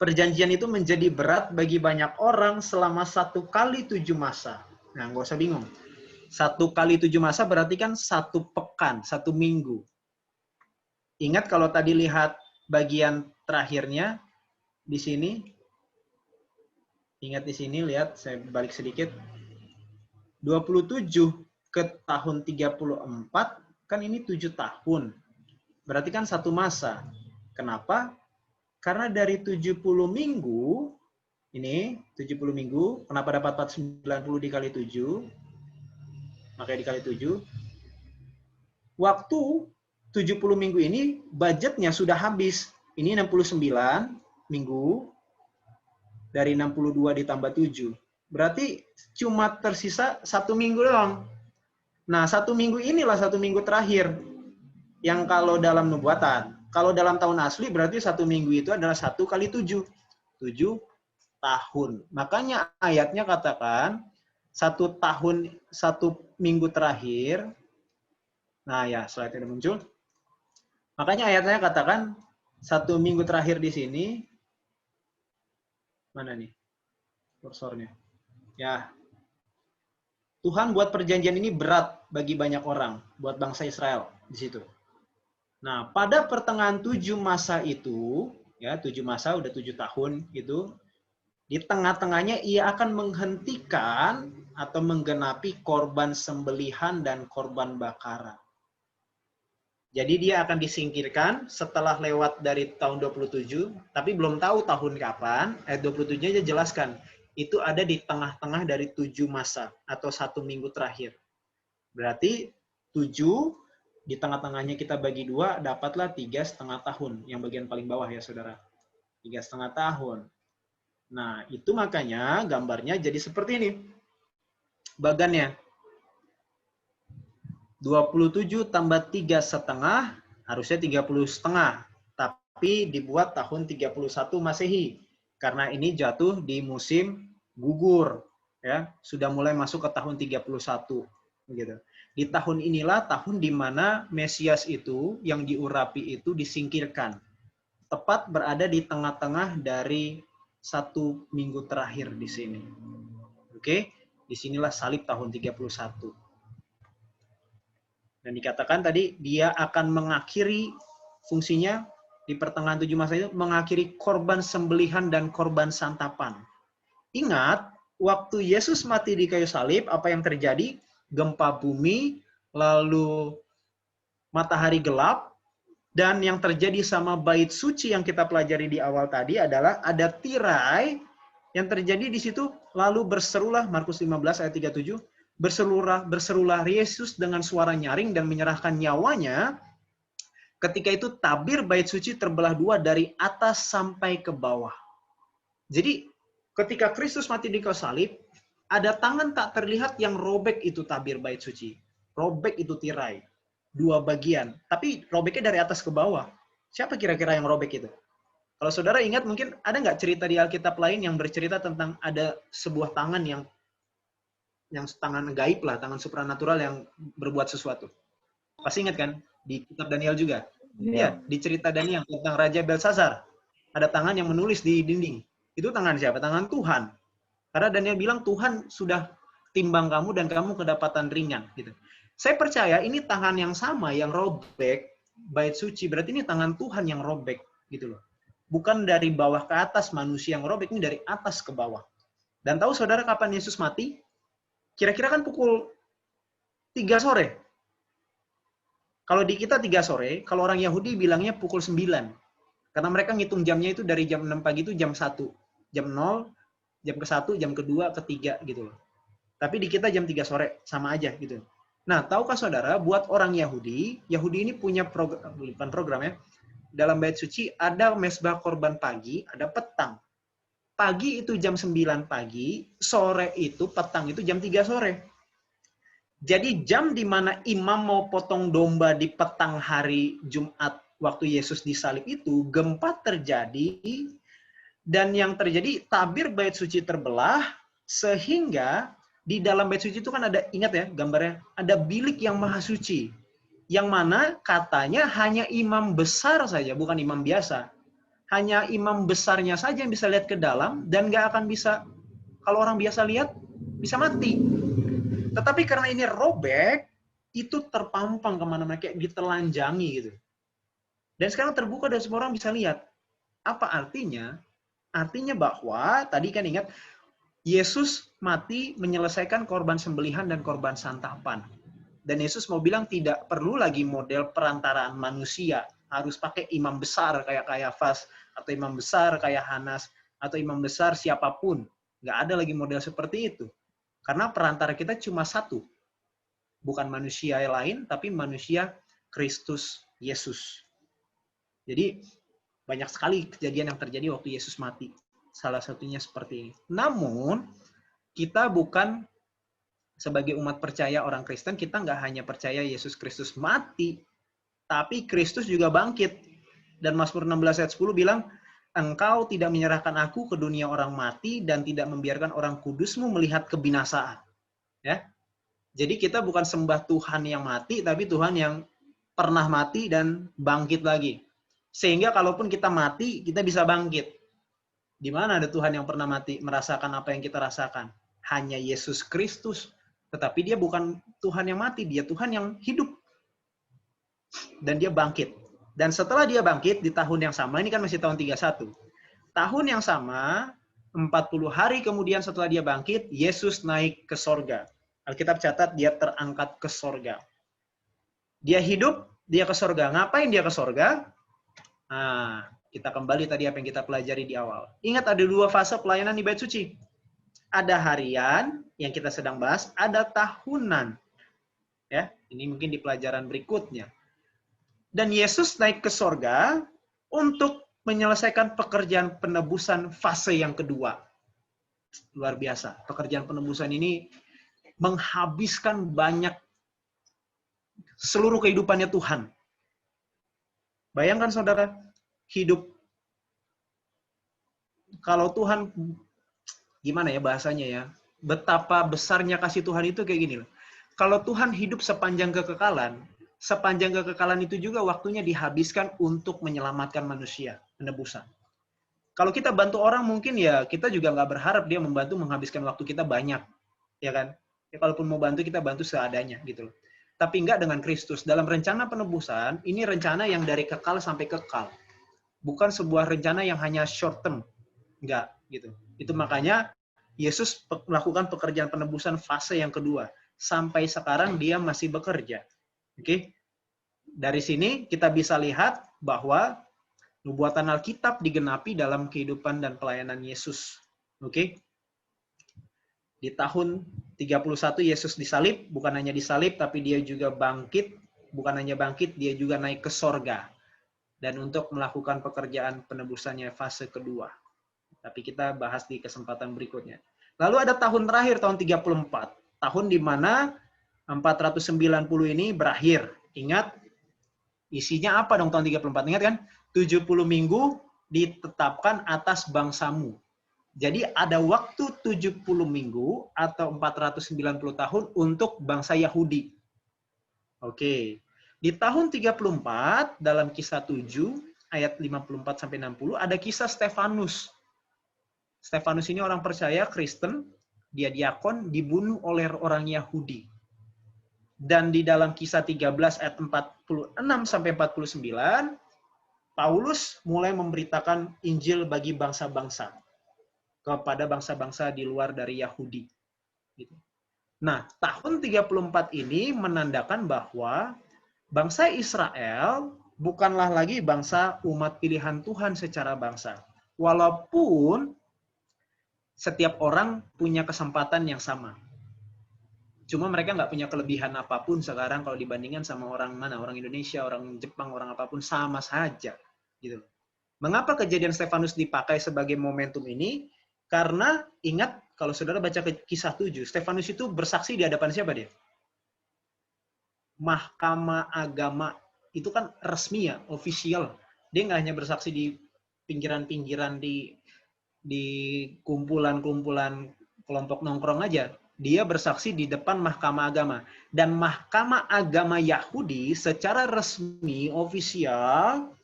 Speaker 2: perjanjian itu menjadi berat bagi banyak orang selama 1 kali 7 masa. Nah, nggak usah bingung. 1 kali 7 masa berarti kan 1 pekan, 1 minggu. Ingat kalau tadi lihat bagian terakhirnya di sini. Ingat di sini, lihat, saya balik sedikit. 27 ke tahun 34, kan ini 7 tahun. Berarti kan 1 masa. Kenapa? Karena dari 70 minggu, ini 70 minggu, kenapa dapat 490 dikali 7? Makanya dikali 7. Waktu 70 minggu ini, budgetnya sudah habis. Ini 69 minggu, dari 62 ditambah 7. Berarti cuma tersisa 1 minggu doang. Nah, 1 minggu inilah 1 minggu terakhir. Yang kalau dalam nubuatan. Kalau dalam tahun asli berarti 1 minggu itu adalah 1 kali 7. 7 tahun. Makanya ayatnya katakan 1 tahun, 1 minggu terakhir. Nah ya, slide-nya muncul. Makanya ayatnya katakan 1 minggu terakhir di sini. Mana nih kursornya? Ya. Tuhan buat perjanjian ini berat bagi banyak orang, buat bangsa Israel di situ. Nah, pada pertengahan 7 masa itu, ya 7 masa udah 7 tahun gitu, di tengah-tengahnya ia akan menghentikan atau menggenapi korban sembelihan dan korban bakaran. Jadi dia akan disingkirkan setelah lewat dari tahun 27, tapi belum tahu tahun kapan. Ayat 27-nya jelaskan, itu ada di tengah-tengah dari 7 masa atau 1 minggu terakhir. Berarti 7 di tengah-tengahnya kita bagi 2, dapatlah 3,5 tahun. Yang bagian paling bawah ya saudara. 3,5 tahun. Nah, itu makanya gambarnya jadi seperti ini. Bagannya. 27 tambah 3,5, harusnya 30,5. Tapi dibuat tahun 31 Masehi. Karena ini jatuh di musim gugur. Ya, sudah mulai masuk ke tahun 31. Begitu. Di tahun inilah tahun di mana Mesias itu, yang diurapi itu disingkirkan. Tepat berada di tengah-tengah dari 1 minggu terakhir di sini. Oke, disinilah salib tahun 31. Dan dikatakan tadi, dia akan mengakhiri fungsinya di pertengahan 7 masa itu, mengakhiri korban sembelihan dan korban santapan. Ingat, waktu Yesus mati di kayu salib, apa yang terjadi? Gempa bumi, lalu matahari gelap, dan yang terjadi sama bait suci yang kita pelajari di awal tadi adalah ada tirai yang terjadi di situ, lalu berserulah, Markus 15 ayat 37, berserulah Yesus dengan suara nyaring dan menyerahkan nyawanya. Ketika itu tabir bait suci terbelah 2 dari atas sampai ke bawah. Jadi ketika Kristus mati di kayu salib, ada tangan tak terlihat yang robek itu tabir bait suci. Robek itu tirai. 2 bagian. Tapi robeknya dari atas ke bawah. Siapa kira-kira yang robek itu? Kalau saudara ingat, mungkin ada nggak cerita di Alkitab lain yang bercerita tentang ada sebuah tangan yang tangan gaib lah, tangan supranatural yang berbuat sesuatu. Pasti ingat kan? Di kitab Daniel juga. Iya, di cerita Daniel tentang Raja Belshazzar. Ada tangan yang menulis di dinding. Itu tangan siapa? Tangan Tuhan. Karena Daniel bilang Tuhan sudah timbang kamu dan kamu kedapatan ringan. Gitu. Saya percaya ini tangan yang sama yang robek bait suci. Berarti ini tangan Tuhan yang robek. Gitu loh. Bukan dari bawah ke atas manusia yang robek, ini dari atas ke bawah. Dan tahu saudara kapan Yesus mati? Kira-kira kan pukul 3 sore. Kalau di kita 3 sore, kalau orang Yahudi bilangnya pukul 9. Karena mereka ngitung jamnya itu dari jam 6 pagi itu jam 1. Jam 0, jam ke-1, jam ke-2, ke-3 gitu loh. Tapi di kita jam 3 sore, sama aja gitu. Nah, tahukah saudara, buat orang Yahudi ini punya program ya. Dalam bait suci ada mesbah korban pagi, ada petang. Pagi itu jam 9 pagi, sore itu, petang itu jam 3 sore. Jadi jam di mana imam mau potong domba di petang hari Jumat waktu Yesus disalib itu, gempa terjadi, dan yang terjadi tabir bait suci terbelah, sehingga di dalam bait suci itu kan ada, ingat ya gambarnya, ada bilik yang maha suci. Yang mana katanya hanya imam besar saja, bukan imam biasa. Hanya imam besarnya saja yang bisa lihat ke dalam, dan nggak akan bisa, kalau orang biasa lihat, bisa mati. Tetapi karena ini robek, itu terpampang kemana-mana, kayak ditelanjangi gitu. Dan sekarang terbuka dan semua orang bisa lihat. Apa artinya? Artinya bahwa, tadi kan ingat, Yesus mati menyelesaikan korban sembelihan dan korban santapan. Dan Yesus mau bilang tidak perlu lagi model perantaraan manusia. Harus pakai imam besar kayak Kayafas, atau imam besar kayak Hanas, atau imam besar siapapun. Nggak ada lagi model seperti itu. Karena perantara kita cuma satu. Bukan manusia yang lain, tapi manusia Kristus Yesus. Jadi, banyak sekali kejadian yang terjadi waktu Yesus mati. Salah satunya seperti ini. Namun, kita bukan sebagai umat percaya orang Kristen, kita nggak hanya percaya Yesus Kristus mati, tapi Kristus juga bangkit. Dan Mazmur 16 ayat 10 bilang, Engkau tidak menyerahkan aku ke dunia orang mati dan tidak membiarkan orang kudusmu melihat kebinasaan. Ya, jadi kita bukan sembah Tuhan yang mati, tapi Tuhan yang pernah mati dan bangkit lagi. Sehingga kalaupun kita mati, kita bisa bangkit. Di mana ada Tuhan yang pernah mati, merasakan apa yang kita rasakan? Hanya Yesus Kristus. Tetapi dia bukan Tuhan yang mati, dia Tuhan yang hidup. Dan dia bangkit. Dan setelah dia bangkit, di tahun yang sama, ini kan masih tahun 31. Tahun yang sama, 40 hari kemudian setelah dia bangkit, Yesus naik ke sorga. Alkitab catat, dia terangkat ke sorga. Dia hidup, dia ke sorga. Ngapain dia ke sorga? Nah, kita kembali tadi apa yang kita pelajari di awal. Ingat ada 2 fase pelayanan di bait suci. Ada harian yang kita sedang bahas, ada tahunan. Ya, ini mungkin di pelajaran berikutnya. Dan Yesus naik ke sorga untuk menyelesaikan pekerjaan penebusan fase yang kedua. Luar biasa. Pekerjaan penebusan ini menghabiskan banyak seluruh kehidupannya Tuhan. Bayangkan saudara, hidup kalau Tuhan, gimana ya bahasanya ya, betapa besarnya kasih Tuhan itu kayak gini loh. Kalau Tuhan hidup sepanjang kekekalan itu juga waktunya dihabiskan untuk menyelamatkan manusia, penebusan. Kalau kita bantu orang mungkin ya kita juga nggak berharap dia membantu menghabiskan waktu kita banyak, ya kan? Ya, kalaupun mau bantu kita bantu seadanya gitu loh. Tapi enggak dengan Kristus. Dalam rencana penebusan, ini rencana yang dari kekal sampai kekal. Bukan sebuah rencana yang hanya short term. Enggak, gitu. Itu makanya Yesus melakukan pekerjaan penebusan fase yang kedua. Sampai sekarang dia masih bekerja. Oke? Dari sini kita bisa lihat bahwa nubuatan Alkitab digenapi dalam kehidupan dan pelayanan Yesus. Oke? Di tahun 31 Yesus disalib, bukan hanya disalib, tapi dia juga bangkit. Bukan hanya bangkit, dia juga naik ke sorga. Dan untuk melakukan pekerjaan penebusannya fase kedua. Tapi kita bahas di kesempatan berikutnya. Lalu ada tahun terakhir, tahun 34. Tahun di mana 490 ini berakhir. Ingat, isinya apa dong tahun 34? Ingat kan? 70 minggu ditetapkan atas bangsamu. Jadi ada waktu 70 minggu atau 490 tahun untuk bangsa Yahudi. Oke. Di tahun 34 dalam Kisah 7 ayat 54 sampai 60 ada kisah Stefanus. Stefanus ini orang percaya Kristen, dia diakon, dibunuh oleh orang Yahudi. Dan di dalam Kisah 13 ayat 46 sampai 49 Paulus mulai memberitakan Injil bagi bangsa-bangsa, kepada bangsa-bangsa di luar dari Yahudi. Gitu. Nah, tahun 34 ini menandakan bahwa bangsa Israel bukanlah lagi bangsa umat pilihan Tuhan secara bangsa. Walaupun setiap orang punya kesempatan yang sama. Cuma mereka nggak punya kelebihan apapun sekarang kalau dibandingkan sama orang mana, orang Indonesia, orang Jepang, orang apapun, sama saja. Gitu. Mengapa kejadian Stefanus dipakai sebagai momentum ini? Karena ingat, kalau saudara baca kisah 7, Stefanus itu bersaksi di hadapan siapa dia? Mahkamah agama. Itu kan resmi ya, official. Dia nggak hanya bersaksi di pinggiran-pinggiran, di kumpulan-kumpulan kelompok nongkrong aja. Dia bersaksi di depan mahkamah agama. Dan mahkamah agama Yahudi secara resmi, ofisial,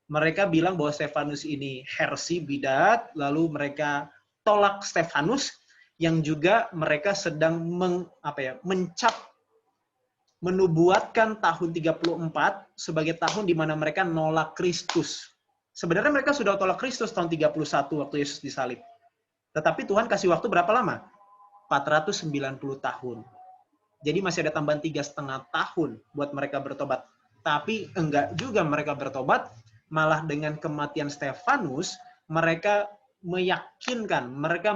Speaker 2: mereka bilang bahwa Stefanus ini heresi, bidat, lalu mereka tolak Stefanus, yang juga mereka sedang mencap, menubuatkan tahun 34 sebagai tahun di mana mereka nolak Kristus. Sebenarnya mereka sudah tolak Kristus tahun 31 waktu Yesus disalib. Tetapi Tuhan kasih waktu berapa lama? 490 tahun. Jadi masih ada tambahan 3,5 tahun buat mereka bertobat. Tapi enggak juga mereka bertobat, malah dengan kematian Stefanus, mereka meyakinkan, mereka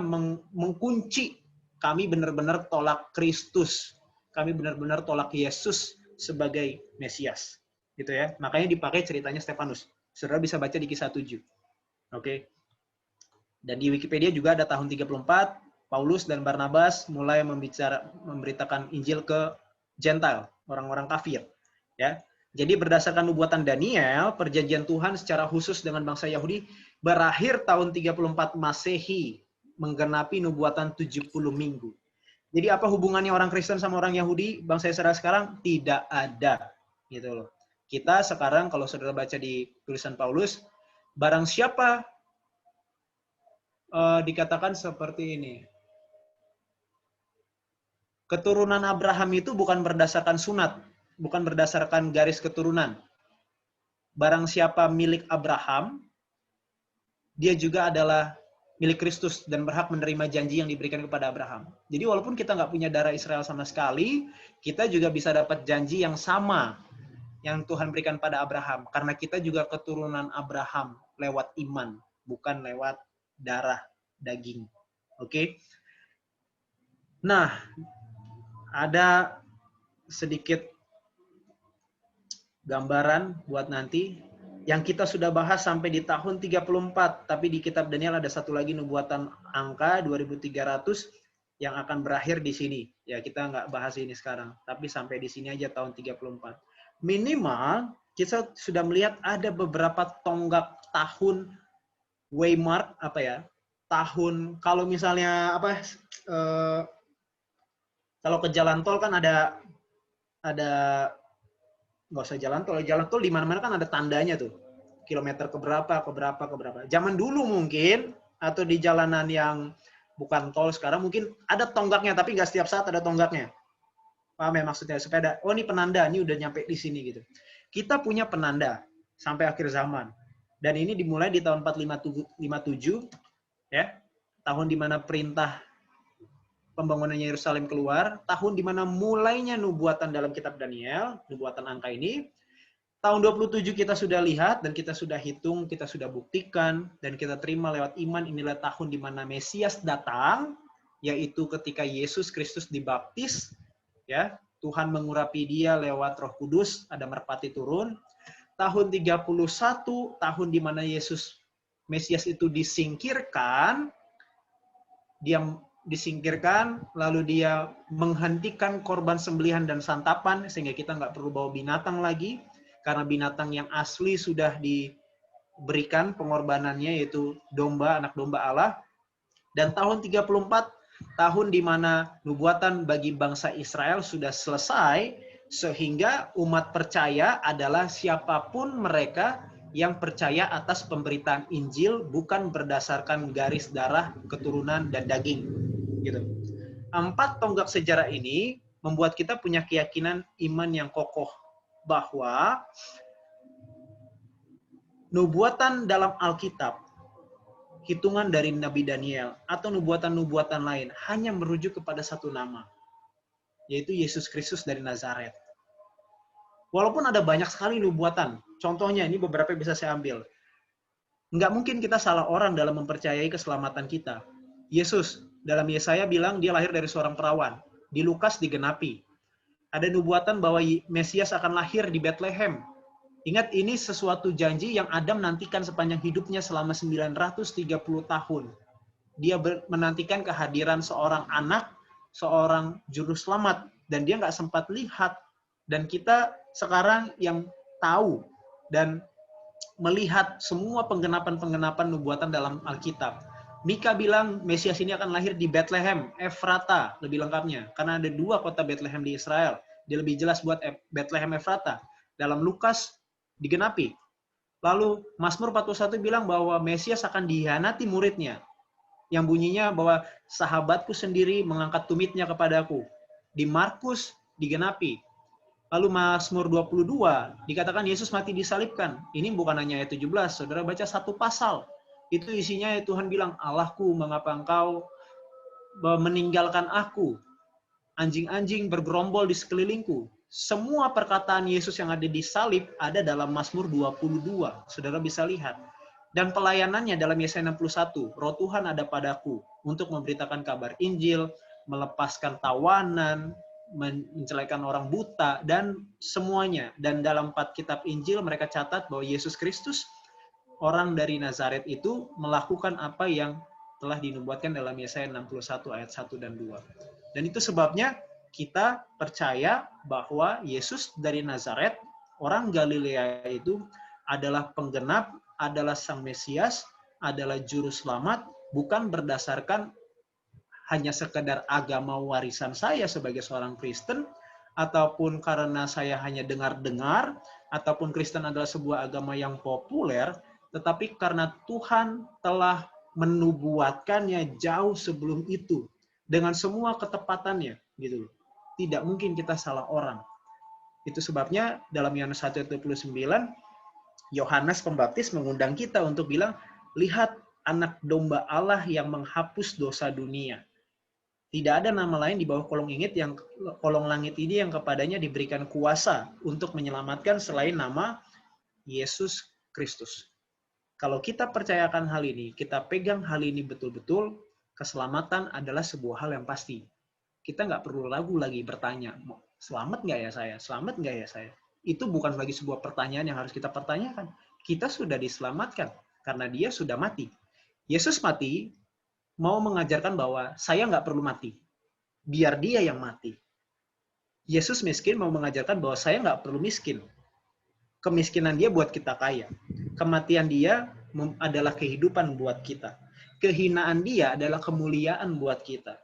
Speaker 2: mengkunci, kami benar-benar tolak Kristus. Kami benar-benar tolak Yesus sebagai Mesias. Gitu ya. Makanya dipakai ceritanya Stefanus. Saudara bisa baca di kisah 7. Oke. Dan di Wikipedia juga ada tahun 34, Paulus dan Barnabas mulai memberitakan Injil ke Gentile, orang-orang kafir. Ya. Jadi berdasarkan nubuatan Daniel, perjanjian Tuhan secara khusus dengan bangsa Yahudi berakhir tahun 34 Masehi, menggenapi nubuatan 70 minggu. Jadi apa hubungannya orang Kristen sama orang Yahudi, bangsa Israel sekarang? Tidak ada. Gitu loh. Kita sekarang kalau saudara baca di tulisan Paulus, barang siapa dikatakan seperti ini. Keturunan Abraham itu bukan berdasarkan sunat, bukan berdasarkan garis keturunan. Barang siapa milik Abraham, dia juga adalah milik Kristus dan berhak menerima janji yang diberikan kepada Abraham. Jadi walaupun kita nggak punya darah Israel sama sekali, kita juga bisa dapat janji yang sama yang Tuhan berikan pada Abraham. Karena kita juga keturunan Abraham lewat iman, bukan lewat darah daging. Oke? Nah, ada sedikit gambaran buat nanti yang kita sudah bahas sampai di tahun 34, tapi di kitab Daniel ada satu lagi nubuatan angka 2300 yang akan berakhir di sini. Ya, kita nggak bahas ini sekarang, tapi sampai di sini aja tahun 34. Minimal kita sudah melihat ada beberapa tonggak tahun waymark, tahun, kalau misalnya kalau ke jalan tol kan ada nggak usah jalan tol di mana-mana kan ada tandanya tuh, kilometer keberapa. Zaman dulu mungkin, atau di jalanan yang bukan tol sekarang mungkin ada tonggaknya, tapi nggak setiap saat ada tonggaknya. Paham ya maksudnya? Sepeda, oh ini penanda, ini udah nyampe di sini gitu. Kita punya penanda sampai akhir zaman, dan ini dimulai di tahun 457, ya, tahun dimana perintah pembangunan Yerusalem keluar, tahun di mana mulainya nubuatan dalam kitab Daniel, nubuatan angka ini. Tahun 27 kita sudah lihat dan kita sudah hitung, kita sudah buktikan dan kita terima lewat iman, inilah tahun di mana Mesias datang, yaitu ketika Yesus Kristus dibaptis, ya, Tuhan mengurapi dia lewat Roh Kudus, ada merpati turun. Tahun 31, tahun di mana Yesus Mesias itu disingkirkan, lalu dia menghentikan korban sembelihan dan santapan, sehingga kita nggak perlu bawa binatang lagi, karena binatang yang asli sudah diberikan pengorbanannya, yaitu domba, anak domba Allah. Dan tahun 34, tahun di mana nubuatan bagi bangsa Israel sudah selesai, sehingga umat percaya adalah siapapun mereka yang percaya atas pemberitaan Injil, bukan berdasarkan garis darah, keturunan, dan daging. Gitu. 4 tonggak sejarah ini membuat kita punya keyakinan iman yang kokoh bahwa nubuatan dalam Alkitab, hitungan dari Nabi Daniel, atau nubuatan-nubuatan lain hanya merujuk kepada satu nama, yaitu Yesus Kristus dari Nazaret. Walaupun ada banyak sekali nubuatan, contohnya ini beberapa bisa saya ambil. Nggak mungkin kita salah orang dalam mempercayai keselamatan kita. Yesus, dalam Yesaya bilang dia lahir dari seorang perawan. Di Lukas digenapi. Ada nubuatan bahwa Mesias akan lahir di Bethlehem. Ingat, ini sesuatu janji yang Adam nantikan sepanjang hidupnya selama 930 tahun. Dia menantikan kehadiran seorang anak, seorang juru selamat, dan dia nggak sempat lihat. Dan kita sekarang yang tahu dan melihat semua penggenapan-penggenapan nubuatan dalam Alkitab. Mika bilang Mesias ini akan lahir di Bethlehem, Efrata lebih lengkapnya. Karena ada 2 kota Bethlehem di Israel. Dia lebih jelas buat Bethlehem Efrata. Dalam Lukas digenapi. Lalu Mazmur 41 bilang bahwa Mesias akan dihianati muridnya. Yang bunyinya bahwa sahabatku sendiri mengangkat tumitnya kepadaku. Di Markus digenapi. Lalu Mazmur 22 dikatakan Yesus mati disalibkan. Ini bukan hanya ayat 17, saudara baca satu pasal. Itu isinya Tuhan bilang, Allahku mengapa engkau meninggalkan aku? Anjing-anjing bergerombol di sekelilingku. Semua perkataan Yesus yang ada di salib ada dalam Mazmur 22. Saudara bisa lihat. Dan pelayanannya dalam Yesaya 61. Roh Tuhan ada padaku untuk memberitakan kabar Injil, melepaskan tawanan, mencelakan orang buta, dan semuanya. Dan dalam 4 kitab Injil mereka catat bahwa Yesus Kristus, orang dari Nazaret itu, melakukan apa yang telah dinubuatkan dalam Yesaya 61 ayat 1 dan 2. Dan itu sebabnya kita percaya bahwa Yesus dari Nazaret, orang Galilea itu adalah penggenap, adalah Sang Mesias, adalah Juru Selamat, bukan berdasarkan hanya sekedar agama warisan saya sebagai seorang Kristen, ataupun karena saya hanya dengar-dengar, ataupun Kristen adalah sebuah agama yang populer, tetapi karena Tuhan telah menubuatkannya jauh sebelum itu, dengan semua ketepatannya, gitu. Tidak mungkin kita salah orang. Itu sebabnya dalam Yohanes 1:29, Yohanes Pembaptis mengundang kita untuk bilang, lihat anak domba Allah yang menghapus dosa dunia. Tidak ada nama lain di bawah kolong langit ini yang kepadanya diberikan kuasa untuk menyelamatkan selain nama Yesus Kristus. Kalau kita percayakan hal ini, kita pegang hal ini betul-betul, keselamatan adalah sebuah hal yang pasti. Kita nggak perlu ragu lagi bertanya, selamat nggak ya saya? Selamat nggak ya saya? Itu bukan lagi sebuah pertanyaan yang harus kita pertanyakan. Kita sudah diselamatkan karena dia sudah mati. Yesus mati mau mengajarkan bahwa saya nggak perlu mati. Biar dia yang mati. Yesus miskin mau mengajarkan bahwa saya nggak perlu miskin. Kemiskinan dia buat kita kaya. Kematian dia adalah kehidupan buat kita. Kehinaan dia adalah kemuliaan buat kita.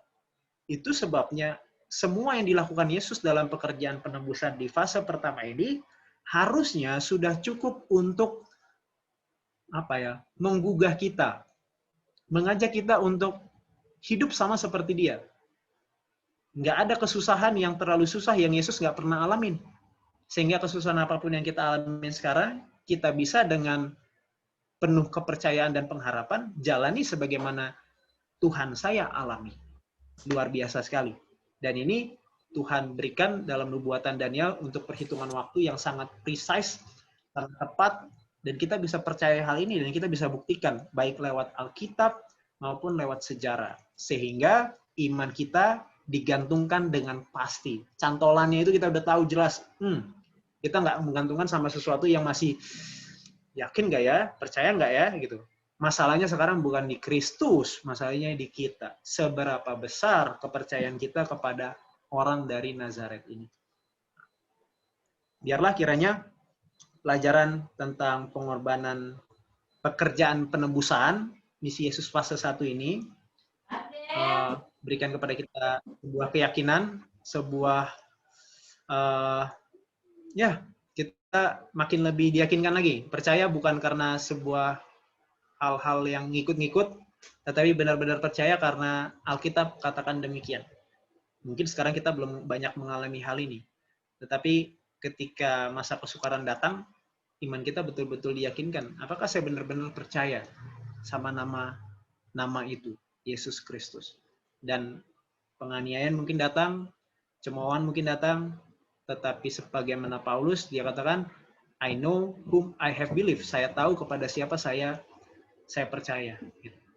Speaker 2: Itu sebabnya semua yang dilakukan Yesus dalam pekerjaan penebusan di fase pertama ini harusnya sudah cukup untuk menggugah kita, mengajak kita untuk hidup sama seperti dia. Nggak ada kesusahan yang terlalu susah yang Yesus nggak pernah alamin. Sehingga kesusahan apapun yang kita alamin sekarang, kita bisa dengan penuh kepercayaan dan pengharapan jalani sebagaimana Tuhan saya alami. Luar biasa sekali. Dan ini Tuhan berikan dalam nubuatan Daniel untuk perhitungan waktu yang sangat precise, sangat tepat, dan kita bisa percaya hal ini dan kita bisa buktikan baik lewat Alkitab maupun lewat sejarah. Sehingga iman kita digantungkan dengan pasti. Cantolannya itu kita udah tahu jelas. Kita nggak menggantungkan sama sesuatu yang masih yakin nggak ya, percaya nggak ya, gitu. Masalahnya sekarang bukan di Kristus, masalahnya di kita. Seberapa besar kepercayaan kita kepada orang dari Nazaret ini. Biarlah kiranya pelajaran tentang pengorbanan pekerjaan penebusan, misi Yesus fase 1 ini, berikan kepada kita sebuah keyakinan, sebuah kita makin lebih diyakinkan lagi. Percaya bukan karena sebuah hal-hal yang ngikut-ngikut, tetapi benar-benar percaya karena Alkitab katakan demikian. Mungkin sekarang kita belum banyak mengalami hal ini, tetapi ketika masa kesukaran datang, iman kita betul-betul diyakinkan. Apakah saya benar-benar percaya sama nama itu, Yesus Kristus. Dan penganiayaan mungkin datang, cemoohan mungkin datang, tetapi sebagaimana Paulus, dia katakan, I know whom I have believed. Saya tahu kepada siapa saya percaya.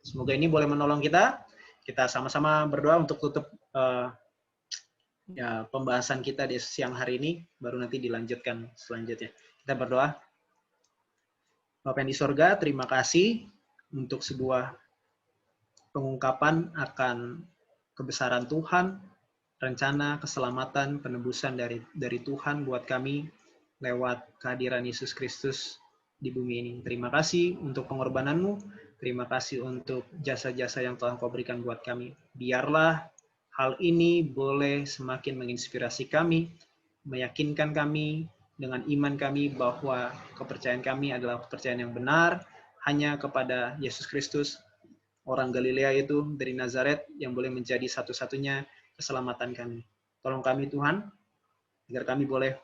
Speaker 2: Semoga ini boleh menolong kita. Kita sama-sama berdoa untuk tutup pembahasan kita di siang hari ini, baru nanti dilanjutkan selanjutnya. Kita berdoa. Bapa yang di sorga, terima kasih untuk sebuah pengungkapan akan kebesaran Tuhan, rencana keselamatan, penebusan dari Tuhan buat kami lewat kehadiran Yesus Kristus di bumi ini. Terima kasih untuk pengorbanan-Mu, terima kasih untuk jasa-jasa yang telah Kau berikan buat kami. Biarlah hal ini boleh semakin menginspirasi kami, meyakinkan kami dengan iman kami bahwa kepercayaan kami adalah kepercayaan yang benar hanya kepada Yesus Kristus, orang Galilea itu dari Nazaret yang boleh menjadi satu-satunya keselamatan kami. Tolong kami Tuhan, agar kami boleh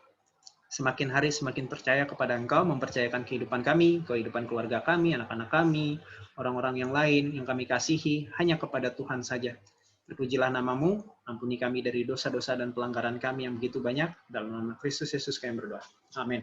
Speaker 2: semakin hari semakin percaya kepada Engkau, mempercayakan kehidupan kami, kehidupan keluarga kami, anak-anak kami, orang-orang yang lain yang kami kasihi, hanya kepada Tuhan saja. Terpujilah nama-Mu, ampuni kami dari dosa-dosa dan pelanggaran kami yang begitu banyak, dalam nama Kristus Yesus kami berdoa. Amin.